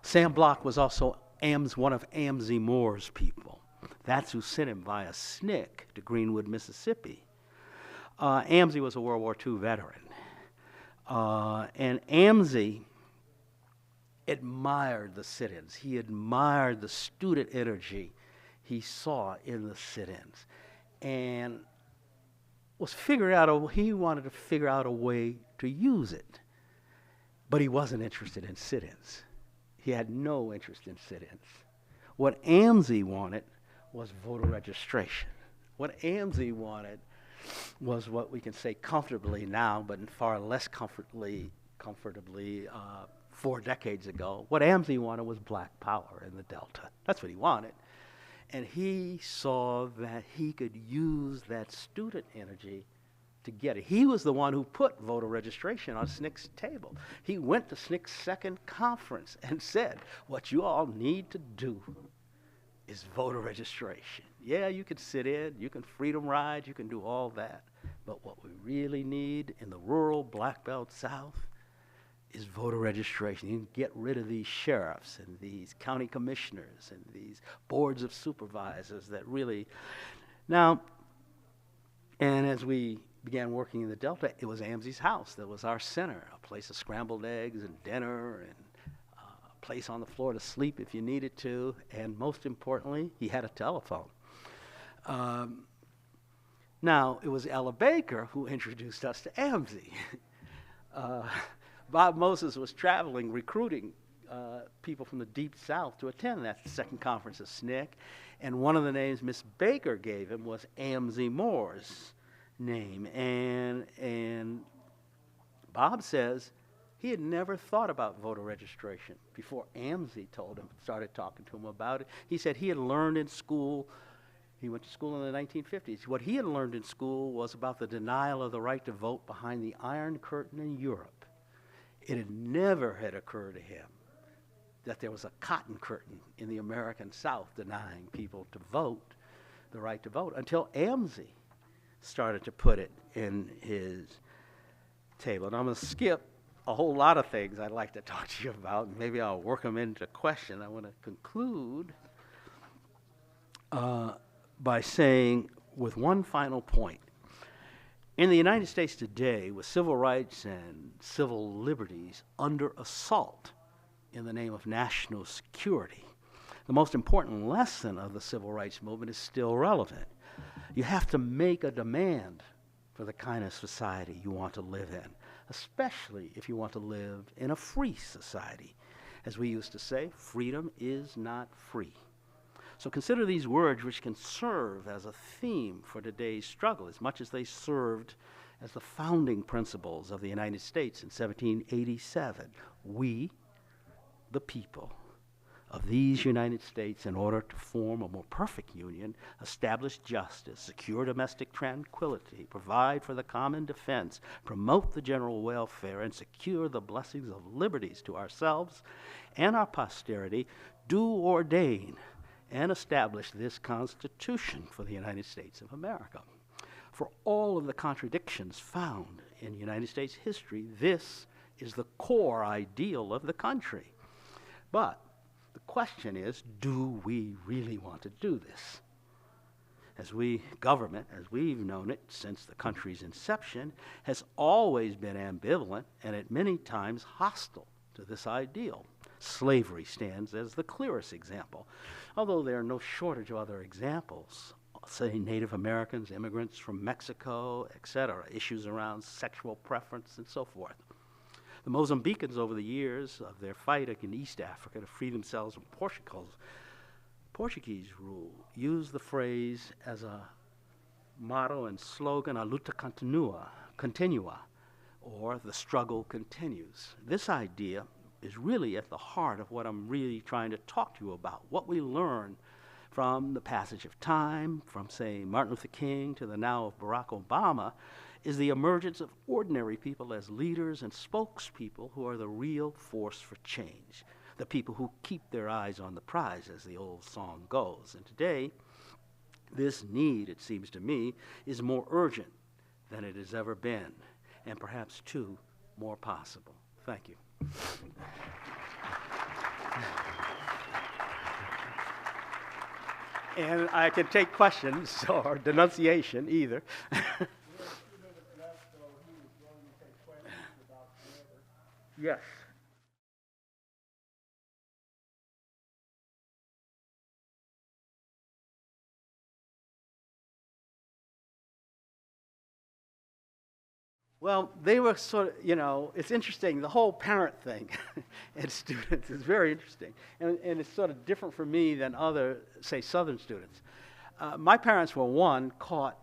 Sam Block was also one of Amzie Moore's people. That's who sent him via SNCC to Greenwood, Mississippi. Amzie was a World War II veteran. And Amzie admired the sit-ins. He admired the student energy he saw in the sit-ins, and he wanted to figure out a way to use it, but he wasn't interested in sit-ins. He had no interest in sit-ins. What Amzie wanted was voter registration. What Amzie wanted was what we can say comfortably now, but far less comfortably 4 decades ago. What Amzie wanted was black power in the Delta. That's what he wanted. And he saw that he could use that student energy to get it. He was the one who put voter registration on SNCC's table. He went to SNCC's second conference and said, what you all need to do is voter registration. Yeah, you can sit in, you can freedom ride, you can do all that. But what we really need in the rural Black Belt South is voter registration. You can get rid of these sheriffs and these county commissioners and these boards of supervisors that really... Now, and as we began working in the Delta, it was Amzie's house that was our center, a place of scrambled eggs and dinner and a place on the floor to sleep if you needed to, and most importantly, he had a telephone. Now, it was Ella Baker who introduced us to Amzie. Bob Moses was traveling, recruiting people from the Deep South to attend that second conference of SNCC, and one of the names Miss Baker gave him was Amzie Moore's name. And Bob says he had never thought about voter registration before Amzie started talking to him about it. He said he had learned in school, he went to school in the 1950s, what he had learned in school was about the denial of the right to vote behind the Iron Curtain in Europe. It had never occurred to him that there was a cotton curtain in the American South denying people to vote, the right to vote, until Amzie started to put it in his table. And I'm going to skip a whole lot of things I'd like to talk to you about, and maybe I'll work them into question. I want to conclude by saying, with one final point, in the United States today, with civil rights and civil liberties under assault in the name of national security, the most important lesson of the civil rights movement is still relevant. You have to make a demand for the kind of society you want to live in, especially if you want to live in a free society. As we used to say, freedom is not free. So consider these words, which can serve as a theme for today's struggle as much as they served as the founding principles of the United States in 1787. We, the people of these United States, in order to form a more perfect union, establish justice, secure domestic tranquility, provide for the common defense, promote the general welfare, and secure the blessings of liberties to ourselves and our posterity, do ordain and established this Constitution for the United States of America. For all of the contradictions found in United States history, this is the core ideal of the country. But the question is, do we really want to do this? Government, as we've known it since the country's inception, has always been ambivalent and at many times hostile to this ideal. Slavery stands as the clearest example, although there are no shortage of other examples, say Native Americans, immigrants from Mexico, etc., issues around sexual preference and so forth. The Mozambicans, over the years of their fight in East Africa to free themselves from Portuguese rule, used the phrase as a motto and slogan, a luta continua, or the struggle continues. This idea is really at the heart of what I'm really trying to talk to you about, what we learn from the passage of time, from, say, Martin Luther King to the now of Barack Obama, is the emergence of ordinary people as leaders and spokespeople who are the real force for change, the people who keep their eyes on the prize, as the old song goes. And today, this need, it seems to me, is more urgent than it has ever been, and perhaps, too, more possible. Thank you. And I can take questions or denunciation, either. Yes. Well, they were sort of, it's interesting, the whole parent thing and students is very interesting. And it's sort of different for me than other, say, Southern students. My parents were, caught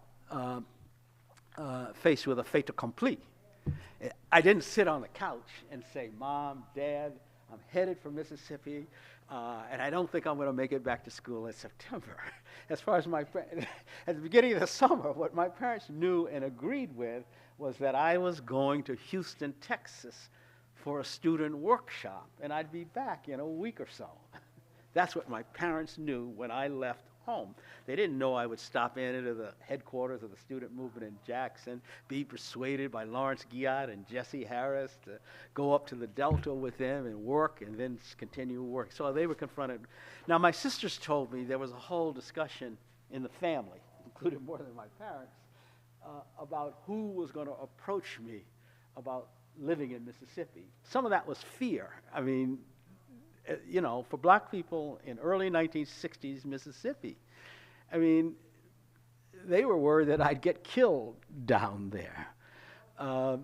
faced with a fait accompli. I didn't sit on the couch and say, Mom, Dad, I'm headed for Mississippi, and I don't think I'm going to make it back to school in September. As far as at the beginning of the summer, what my parents knew and agreed with was that I was going to Houston, Texas for a student workshop, and I'd be back in a week or so. That's what my parents knew when I left home. They didn't know I would stop into the headquarters of the student movement in Jackson, be persuaded by Lawrence Guiot and Jesse Harris to go up to the Delta with them and work and then continue work. So they were confronted. Now, my sisters told me there was a whole discussion in the family, including more than my parents, about who was going to approach me about living in Mississippi. Some of that was fear. I mean, for black people in early 1960s Mississippi, I mean, they were worried that I'd get killed down there. And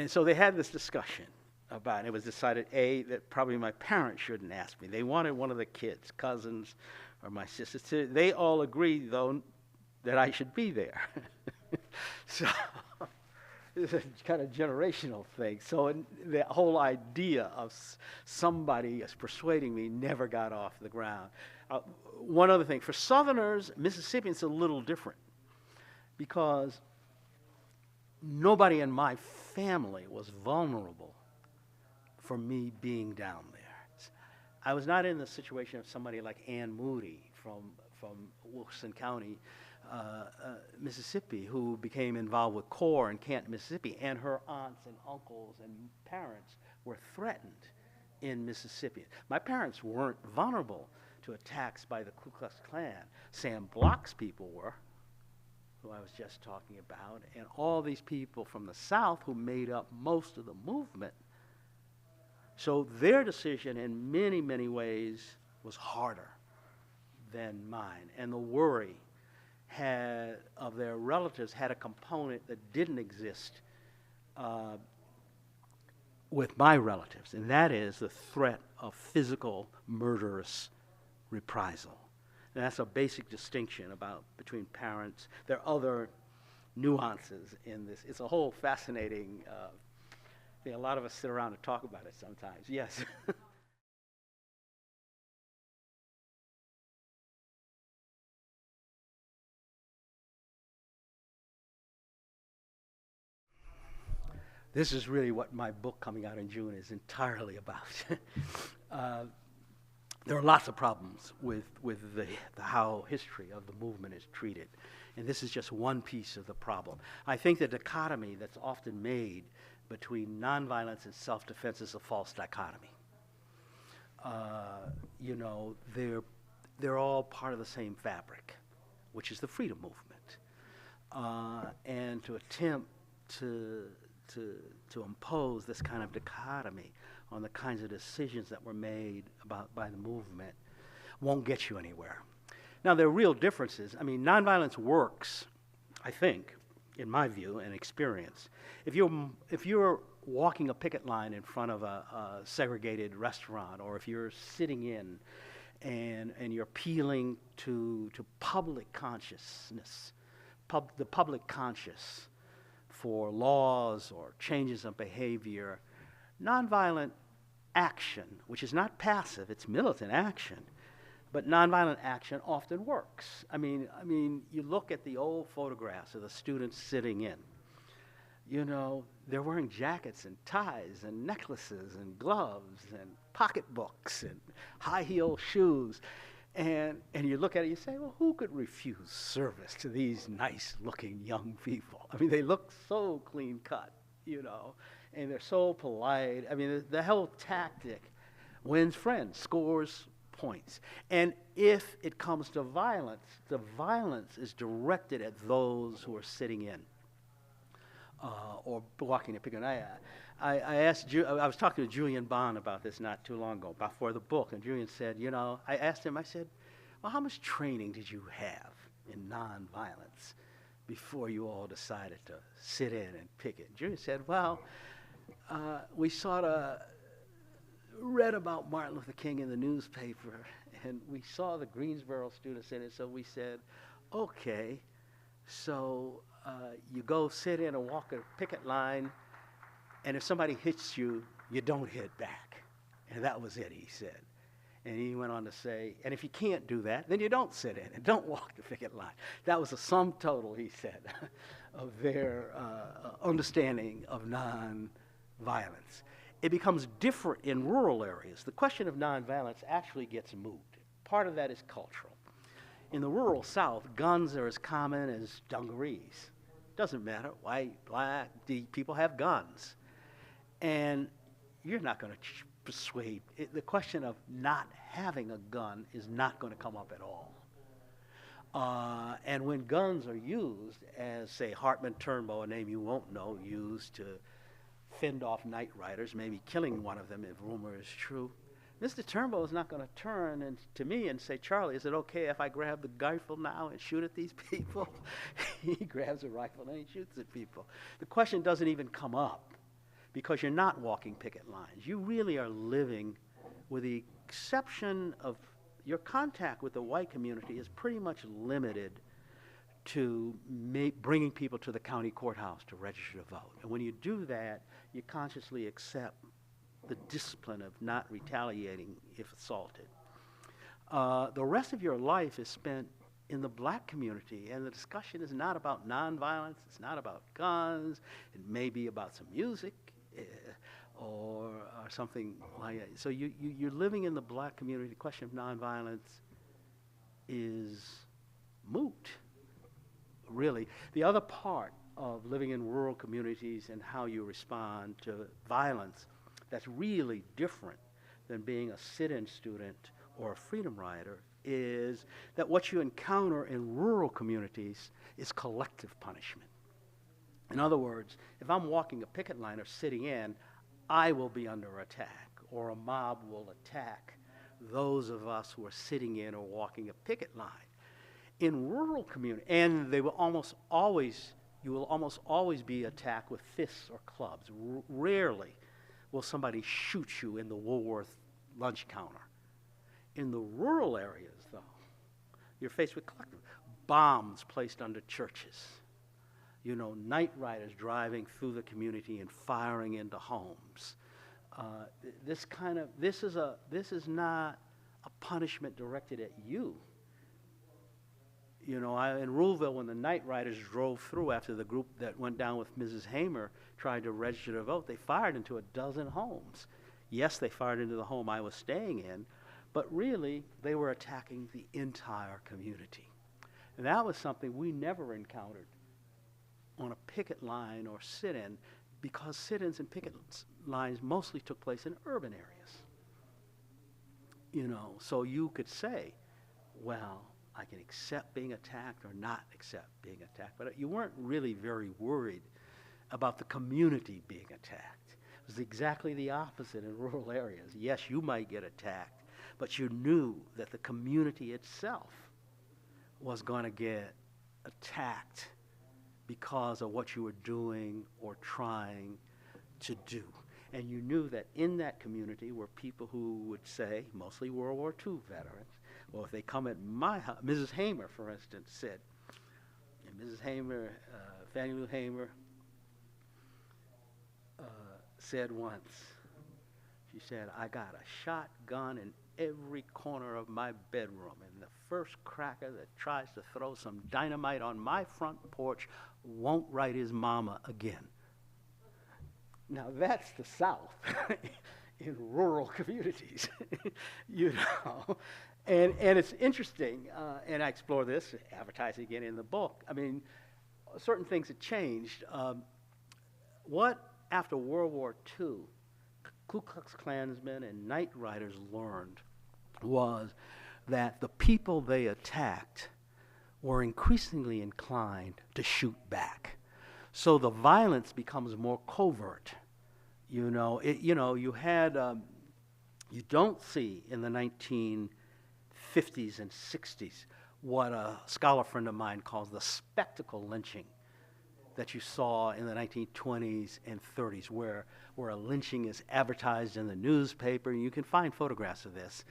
so they had this discussion about it. It was decided, that probably my parents shouldn't ask me. They wanted one of the kids, cousins or my sisters. They all agreed, though, that I should be there. So it's a kind of generational thing. So the whole idea of somebody persuading me never got off the ground. One other thing, for Southerners, Mississippi is a little different because nobody in my family was vulnerable for me being down there. I was not in the situation of somebody like Ann Moody from Wilson County, Mississippi, who became involved with CORE in Canton, Mississippi, and her aunts and uncles and parents were threatened in Mississippi. My parents weren't vulnerable to attacks by the Ku Klux Klan. Sam Block's people were, who I was just talking about, and all these people from the South who made up most of the movement. So their decision in many, many ways was harder than mine, and the worry of their relatives had a component that didn't exist with my relatives, and that is the threat of physical murderous reprisal. And that's a basic distinction between parents. There are other nuances in this. It's a whole fascinating thing. A lot of us sit around and talk about it sometimes. Yes. This is really what my book coming out in June is entirely about. there are lots of problems with the how history of the movement is treated. And this is just one piece of the problem. I think the dichotomy that's often made between nonviolence and self-defense is a false dichotomy. You know, they're all part of the same fabric, which is the freedom movement. And to attempt to impose this kind of dichotomy on the kinds of decisions that were made by the movement won't get you anywhere. Now, there are real differences. I mean, nonviolence works, I think, in my view and experience. If you're walking a picket line in front of a segregated restaurant, or if you're sitting in and you're appealing to public consciousness, the public conscious for laws or changes of behavior, nonviolent action, which is not passive, it's militant action, but nonviolent action often works. I mean, you look at the old photographs of the students sitting in. You know, they're wearing jackets and ties and necklaces and gloves and pocketbooks and high-heel shoes. And you look at it, you say, well, who could refuse service to these nice-looking young people? I mean, they look so clean-cut, you know, and they're so polite. I mean, the whole tactic wins friends, scores points. And if it comes to violence, the violence is directed at those who are sitting in or walking a picket. I was talking to Julian Bond about this not too long ago, before the book, and Julian said, you know, I asked him, I said, well, how much training did you have in nonviolence before you all decided to sit in and picket? And Julian said, well, we sort of read about Martin Luther King in the newspaper, and we saw the Greensboro students in it, so we said, okay, so you go sit in and walk a picket line, and if somebody hits you, you don't hit back. And that was it, he said. And he went on to say, and if you can't do that, then you don't sit in and don't walk the picket line. That was the sum total, he said, of their understanding of nonviolence. It becomes different in rural areas. The question of nonviolence actually gets moved. Part of that is cultural. In the rural South, guns are as common as dungarees. Doesn't matter, white, black, people have guns. And you're not going to persuade. The question of not having a gun is not going to come up at all. And when guns are used, as, say, Hartman Turnbow, a name you won't know, used to fend off night riders, maybe killing one of them if rumor is true, Mr. Turnbow is not going to turn to me and say, Charlie, is it okay if I grab the rifle now and shoot at these people? He grabs a rifle and he shoots at people. The question doesn't even come up because you're not walking picket lines. You really are living, with the exception of your contact with the white community is pretty much limited to bringing people to the county courthouse to register to vote. And when you do that, you consciously accept the discipline of not retaliating if assaulted. The rest of your life is spent in the black community, and the discussion is not about nonviolence, it's not about guns, it may be about some music or something like that. So you're living in the black community. The question of nonviolence is moot, really. The other part of living in rural communities and how you respond to violence that's really different than being a sit-in student or a freedom rider is that what you encounter in rural communities is collective punishment. In other words, if I'm walking a picket line or sitting in, I will be under attack, or a mob will attack those of us who are sitting in or walking a picket line. In rural communities, and they will almost always, you will almost always be attacked with fists or clubs. Rarely will somebody shoot you in the Woolworth lunch counter. In the rural areas, though, you're faced with collective bombs placed under churches. You know, night riders driving through the community and firing into homes. This is not a punishment directed at you. You know, in Ruleville, when the night riders drove through after the group that went down with Mrs. Hamer tried to register to vote, they fired into a dozen homes. Yes, they fired into the home I was staying in, but really they were attacking the entire community. And that was something we never encountered on a picket line or sit-in, because sit-ins and picket lines mostly took place in urban areas. You know, so you could say, well, I can accept being attacked or not accept being attacked, but you weren't really very worried about the community being attacked. It was exactly the opposite in rural areas. Yes, you might get attacked, but you knew that the community itself was going to get attacked because of what you were doing or trying to do. And you knew that in that community were people who would say, mostly World War II veterans, well, if they come at my house, Mrs. Hamer, for instance, said, and Mrs. Hamer, Fannie Lou Hamer, said once, she said, I got a shotgun in every corner of my bedroom, and the first cracker that tries to throw some dynamite on my front porch won't write his mama again. Now that's the South in rural communities, you know. And it's interesting, and I explore this, advertising again in the book. I mean, certain things had changed. What, after World War II, Ku Klux Klansmen and Night Riders learned was that the people they attacked were increasingly inclined to shoot back. So the violence becomes more covert. You know, you had, you don't see in the 1950s and 60s what a scholar friend of mine calls the spectacle lynching that you saw in the 1920s and 30s, where a lynching is advertised in the newspaper. You can find photographs of this,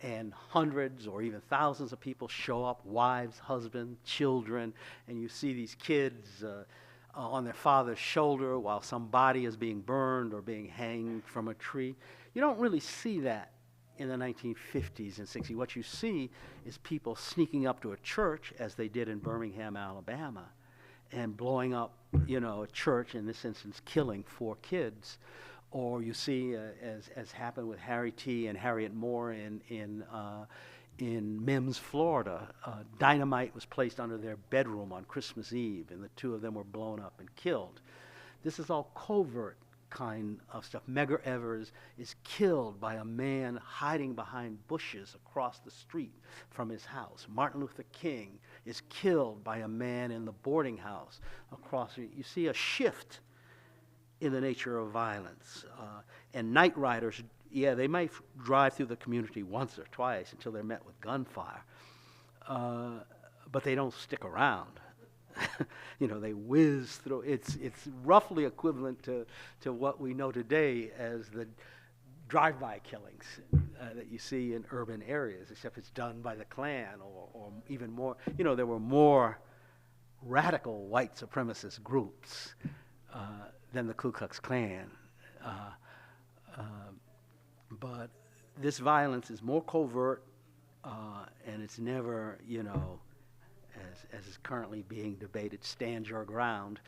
and hundreds or even thousands of people show up, wives, husbands, children, and you see these kids on their father's shoulder while some body is being burned or being hanged from a tree. You don't really see that in the 1950s and 60s. What you see is people sneaking up to a church, as they did in Birmingham, Alabama, and blowing up, you know, a church, in this instance, killing 4 kids. Or you see, as happened with Harry T. and Harriet Moore in Mims, Florida, dynamite was placed under their bedroom on Christmas Eve, and the 2 of them were blown up and killed. This is all covert kind of stuff. Medgar Evers is killed by a man hiding behind bushes across the street from his house. Martin Luther King is killed by a man in the boarding house across. You see a shift in the nature of violence. And night riders, yeah, they might drive through the community once or twice until they're met with gunfire, but they don't stick around. You know, they whiz through. It's roughly equivalent to what we know today as the drive-by killings that you see in urban areas, except it's done by the Klan or even more. You know, there were more radical white supremacist groups than the Ku Klux Klan. But this violence is more covert, and it's never, you know, as is currently being debated, stand your ground.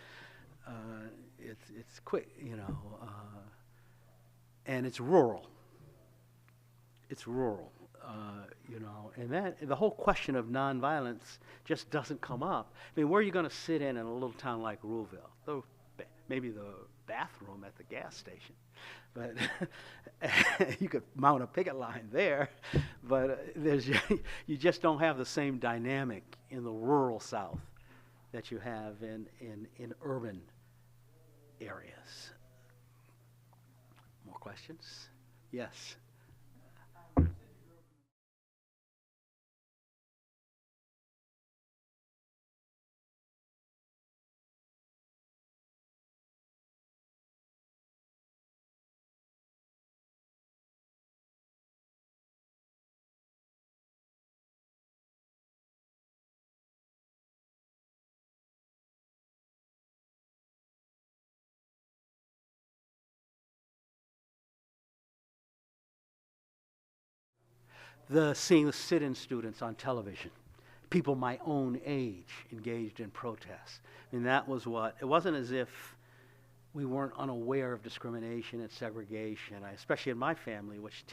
It's quick, you know, and it's rural. It's rural, you know, and that the whole question of nonviolence just doesn't come up. I mean, where are you going to sit in a little town like Ruleville? Maybe the bathroom at the gas station, but you could mount a picket line there, but you just don't have the same dynamic in the rural South that you have in urban areas. More questions? Yes. Seeing the sit-in students on television, people my own age engaged in protests. I mean, that was what, it wasn't as if we weren't unaware of discrimination and segregation, especially in my family, which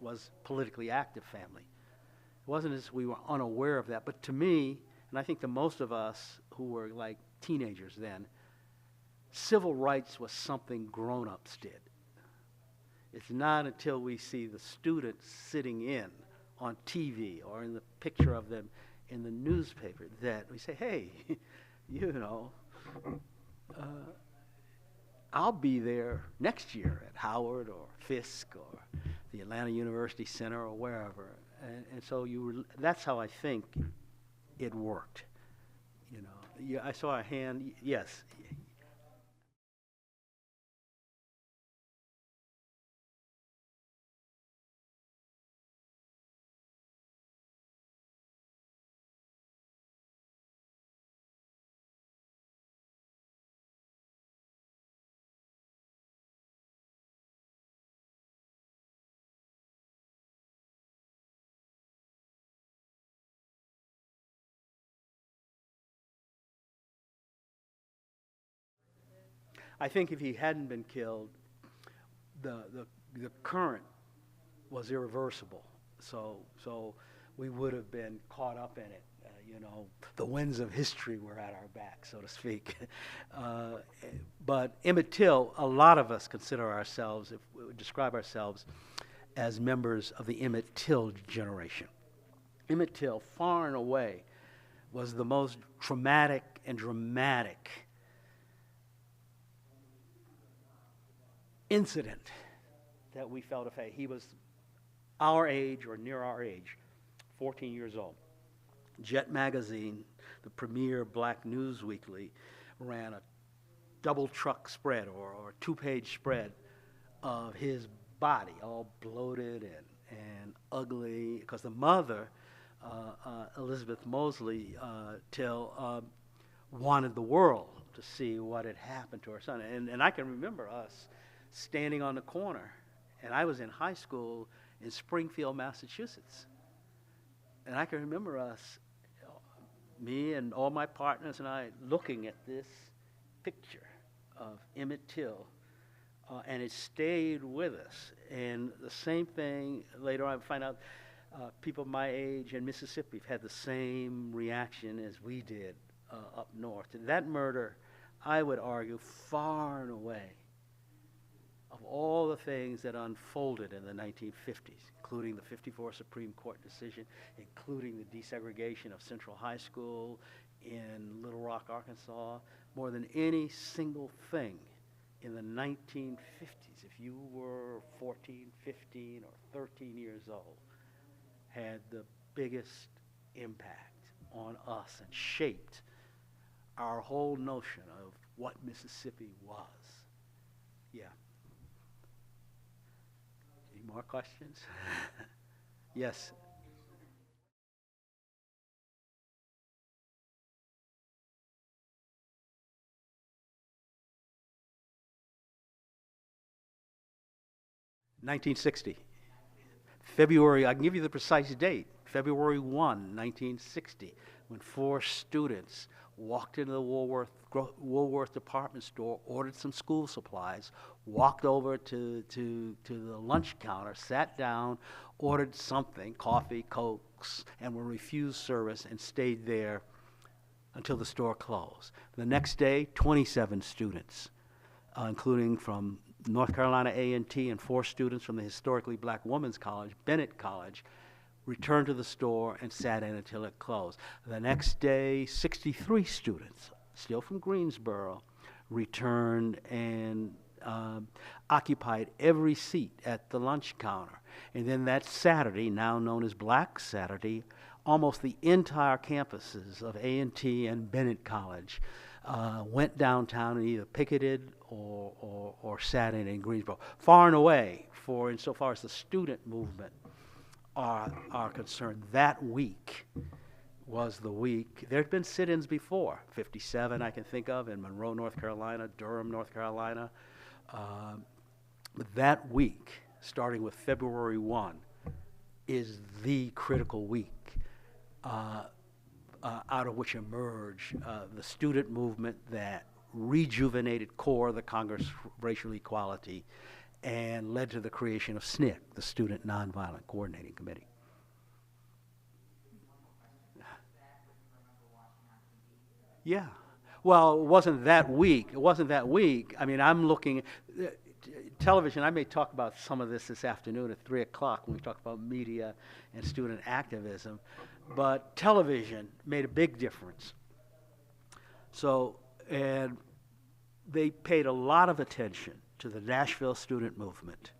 was politically active family. It wasn't as we were unaware of that, but to me, and I think to most of us who were like teenagers then, civil rights was something grown-ups did. It's not until we see the students sitting in on TV or in the picture of them in the newspaper that we say, hey, you know, I'll be there next year at Howard or Fisk or the Atlanta University Center or wherever. And so that's how I think it worked. You know, yeah, I saw a hand, yes. I think if he hadn't been killed, the current was irreversible. So we would have been caught up in it. You know, the winds of history were at our back, so to speak. But Emmett Till, a lot of us consider ourselves, if we would describe ourselves as members of the Emmett Till generation. Emmett Till, far and away, was the most traumatic and dramatic incident that we felt of. He was our age or near our age, 14 years old. Jet Magazine, the premier black news weekly, ran a double truck spread or two-page spread of his body, all bloated and ugly, because the mother, Elizabeth Mosley Till, wanted the world to see what had happened to her son. And I can remember us standing on the corner, and I was in high school in Springfield, Massachusetts. And I can remember us, me and all my partners and I, looking at this picture of Emmett Till, and it stayed with us. And the same thing, later on I find out people my age in Mississippi have had the same reaction as we did up north. And that murder, I would argue, far and away, of all the things that unfolded in the 1950s, including the 54 Supreme Court decision, including the desegregation of Central High School in Little Rock, Arkansas, more than any single thing in the 1950s, if you were 14, 15, or 13 years old, had the biggest impact on us and shaped our whole notion of what Mississippi was. Yeah. Any more questions? Yes. (1960) February, I can give you the precise date, February 1, 1960, when 4 students walked into the Woolworth department store, ordered some school supplies, walked over to the lunch counter, sat down, ordered something, coffee, Cokes, and were refused service and stayed there until the store closed. The next day, 27 students, including from North Carolina A&T and 4 students from the historically black women's college, Bennett College, returned to the store and sat in until it closed. The next day, 63 students, still from Greensboro, returned and occupied every seat at the lunch counter. And then that Saturday, now known as Black Saturday, almost the entire campuses of A&T and Bennett College went downtown and either picketed or sat in Greensboro. Far and away, for insofar as the student movement are concerned, that week was the week. There had been sit-ins before, 57 I can think of, in Monroe, North Carolina, Durham, North Carolina. But that week, starting with February 1, is the critical week out of which emerged the student movement that rejuvenated core of the Congress for Racial Equality and led to the creation of SNCC, the Student Nonviolent Coordinating Committee. Yeah. Well, it wasn't that week. It wasn't that week. I mean, I'm looking, television, I may talk about some of this afternoon at 3 o'clock when we talk about media and student activism, but television made a big difference. So, and they paid a lot of attention to the Nashville student movement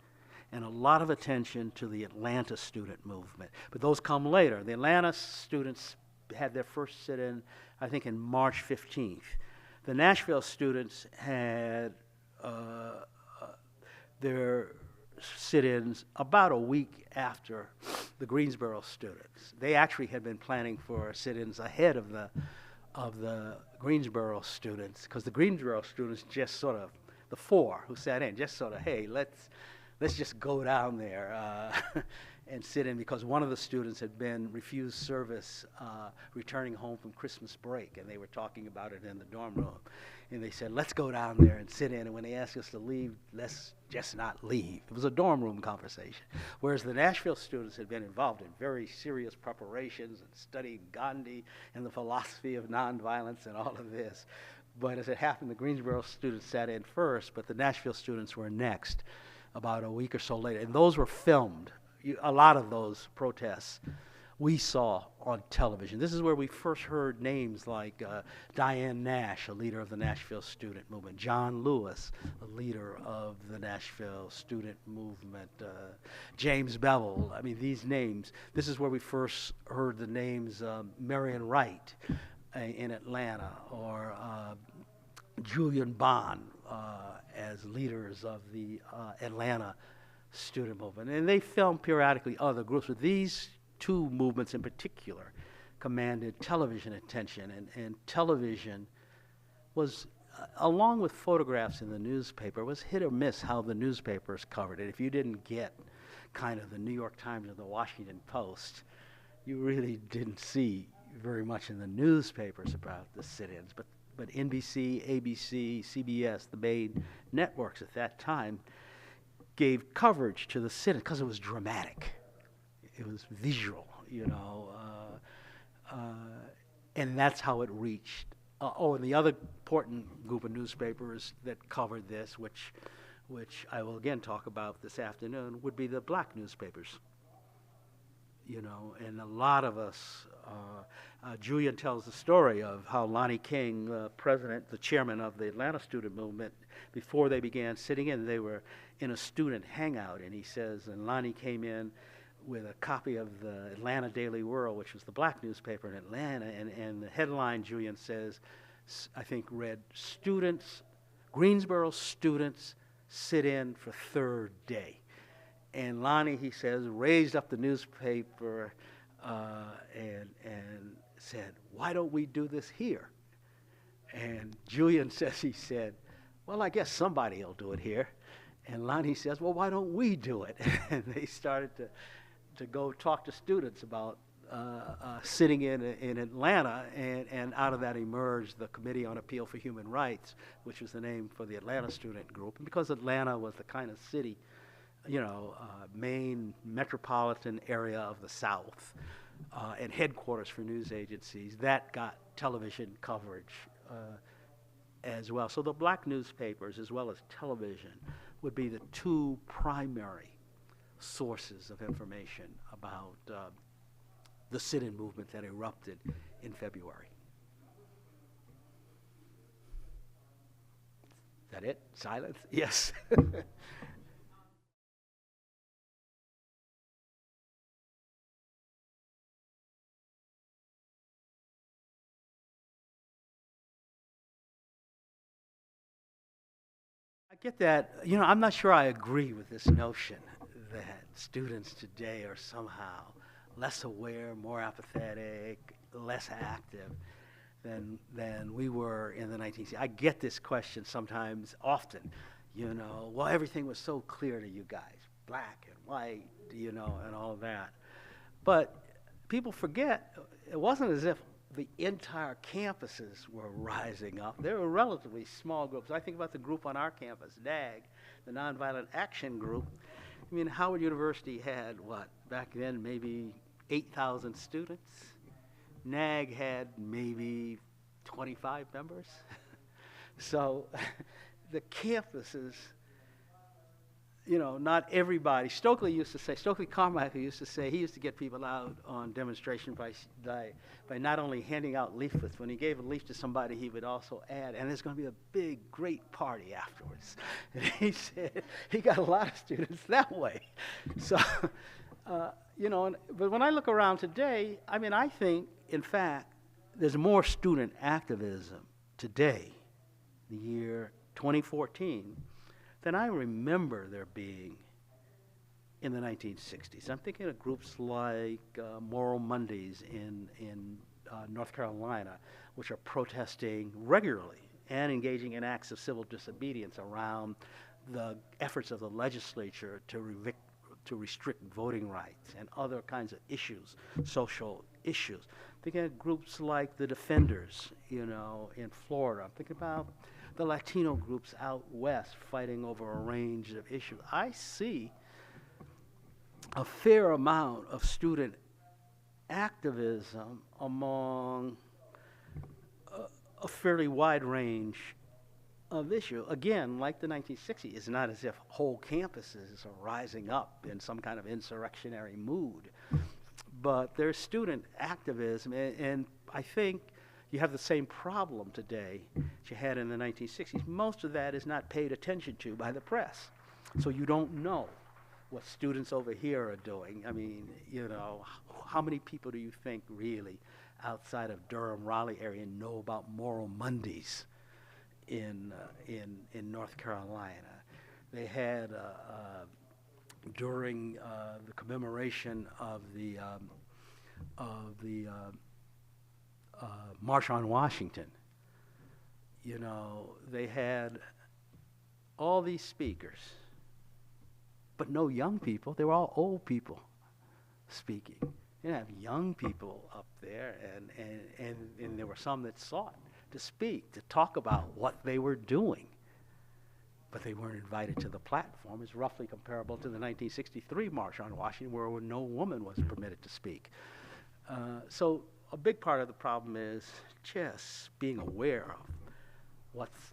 and a lot of attention to the Atlanta student movement. But those come later. The Atlanta students had their first sit-in, I think, in March 15th. The Nashville students had their sit-ins about a week after the Greensboro students. They actually had been planning for sit-ins ahead of the Greensboro students, because the Greensboro students just sort of, the four who sat in, just sort of, hey, let's just go down there and sit in, because one of the students had been refused service returning home from Christmas break, and they were talking about it in the dorm room. And they said, let's go down there and sit in, and when they asked us to leave, let's just not leave. It was a dorm room conversation. Whereas the Nashville students had been involved in very serious preparations and studying Gandhi and the philosophy of nonviolence and all of this. But as it happened, the Greensboro students sat in first, but the Nashville students were next about a week or so later. And those were filmed. A lot of those protests we saw on television. This is where we first heard names like Diane Nash, a leader of the Nashville student movement, John Lewis, a leader of the Nashville student movement, James Bevel. I mean, these names, this is where we first heard the names Marion Wright in Atlanta, or Julian Bond as leaders of the Atlanta student movement. And they filmed periodically other groups, but these two movements in particular commanded television attention, and television was, along with photographs in the newspaper, was hit or miss how the newspapers covered it. If you didn't get kind of the New York Times or the Washington Post, you really didn't see very much in the newspapers about the sit-ins. But NBC, ABC, CBS, the main networks at that time, gave coverage to the sit-in because it was dramatic. It was visual, you know, and that's how it reached. And the other important group of newspapers that covered this, which I will again talk about this afternoon, would be the black newspapers. You know, and a lot of us, Julian tells the story of how Lonnie King, the chairman of the Atlanta student movement, before they began sitting in, they were in a student hangout, and he says, and Lonnie came in with a copy of the Atlanta Daily World, which was the black newspaper in Atlanta, and the headline, Julian says, I think read, Greensboro students sit in for third day. And Lonnie, he says, raised up the newspaper and said, why don't we do this here? And Julian says, he said, well, I guess somebody will do it here. And Lonnie says, well, why don't we do it? And they started to go talk to students about sitting in Atlanta, and out of that emerged the Committee on Appeal for Human Rights, which was the name for the Atlanta student group. And because Atlanta was the kind of city, you know, main metropolitan area of the South, and headquarters for news agencies, that got television coverage as well. So the black newspapers, as well as television, would be the two primary sources of information about the sit-in movement that erupted in February. Is that it? Silence? Yes. I get that. You know, I'm not sure I agree with this notion that students today are somehow less aware, more apathetic, less active than we were in the 1960s. I get this question sometimes, often, you know, well, everything was so clear to you guys, black and white, you know, and all that. But people forget, it wasn't as if the entire campuses were rising up. They were relatively small groups. I think about the group on our campus, NAG, the Nonviolent Action Group. I mean, Howard University had, what, back then, maybe 8,000 students. NAG had maybe 25 members. So the campuses, you know, not everybody. Stokely Carmichael used to say, he used to get people out on demonstration by not only handing out leaflets. When he gave a leaf to somebody, he would also add, and there's going to be a big, great party afterwards. And he said he got a lot of students that way. So, you know, but when I look around today, I mean, I think, in fact, there's more student activism today, the year 2014, than I remember there being in the 1960s. I'm thinking of groups like Moral Mondays in North Carolina, which are protesting regularly and engaging in acts of civil disobedience around the efforts of the legislature to restrict voting rights and other kinds of issues, social issues. Thinking of groups like the Defenders, you know, in Florida. I'm thinking about the Latino groups out west fighting over a range of issues. I see a fair amount of student activism among a fairly wide range of issues. Again, like the 1960s, it's not as if whole campuses are rising up in some kind of insurrectionary mood, but there's student activism, and I think you have the same problem today that you had in the 1960s. Most of that is not paid attention to by the press. So you don't know what students over here are doing. I mean, you know, how many people do you think really outside of Durham, Raleigh area know about Moral Mondays in North Carolina? They had, during the commemoration of the March on Washington, you know, they had all these speakers, but no young people. They were all old people speaking. You didn't have young people up there, and there were some that sought to speak, to talk about what they were doing, but they weren't invited to the platform. It's roughly comparable to the 1963 March on Washington, where no woman was permitted to speak. So a big part of the problem is just being aware of what's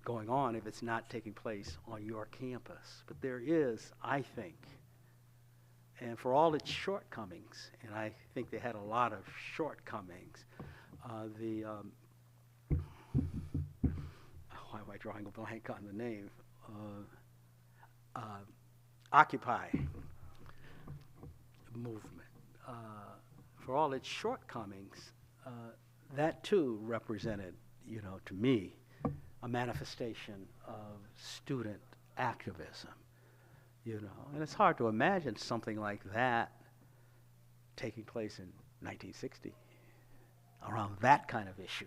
going on if it's not taking place on your campus. But there is, I think, and for all its shortcomings, and I think they had a lot of shortcomings, why am I drawing a blank on the name? Occupy movement. For all its shortcomings, that too represented, you know, to me, a manifestation of student activism, you know. And it's hard to imagine something like that taking place in 1960 around that kind of issue,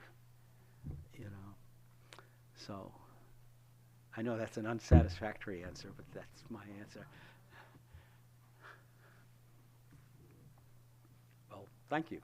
you know. So I know that's an unsatisfactory answer, but that's my answer. Well, thank you.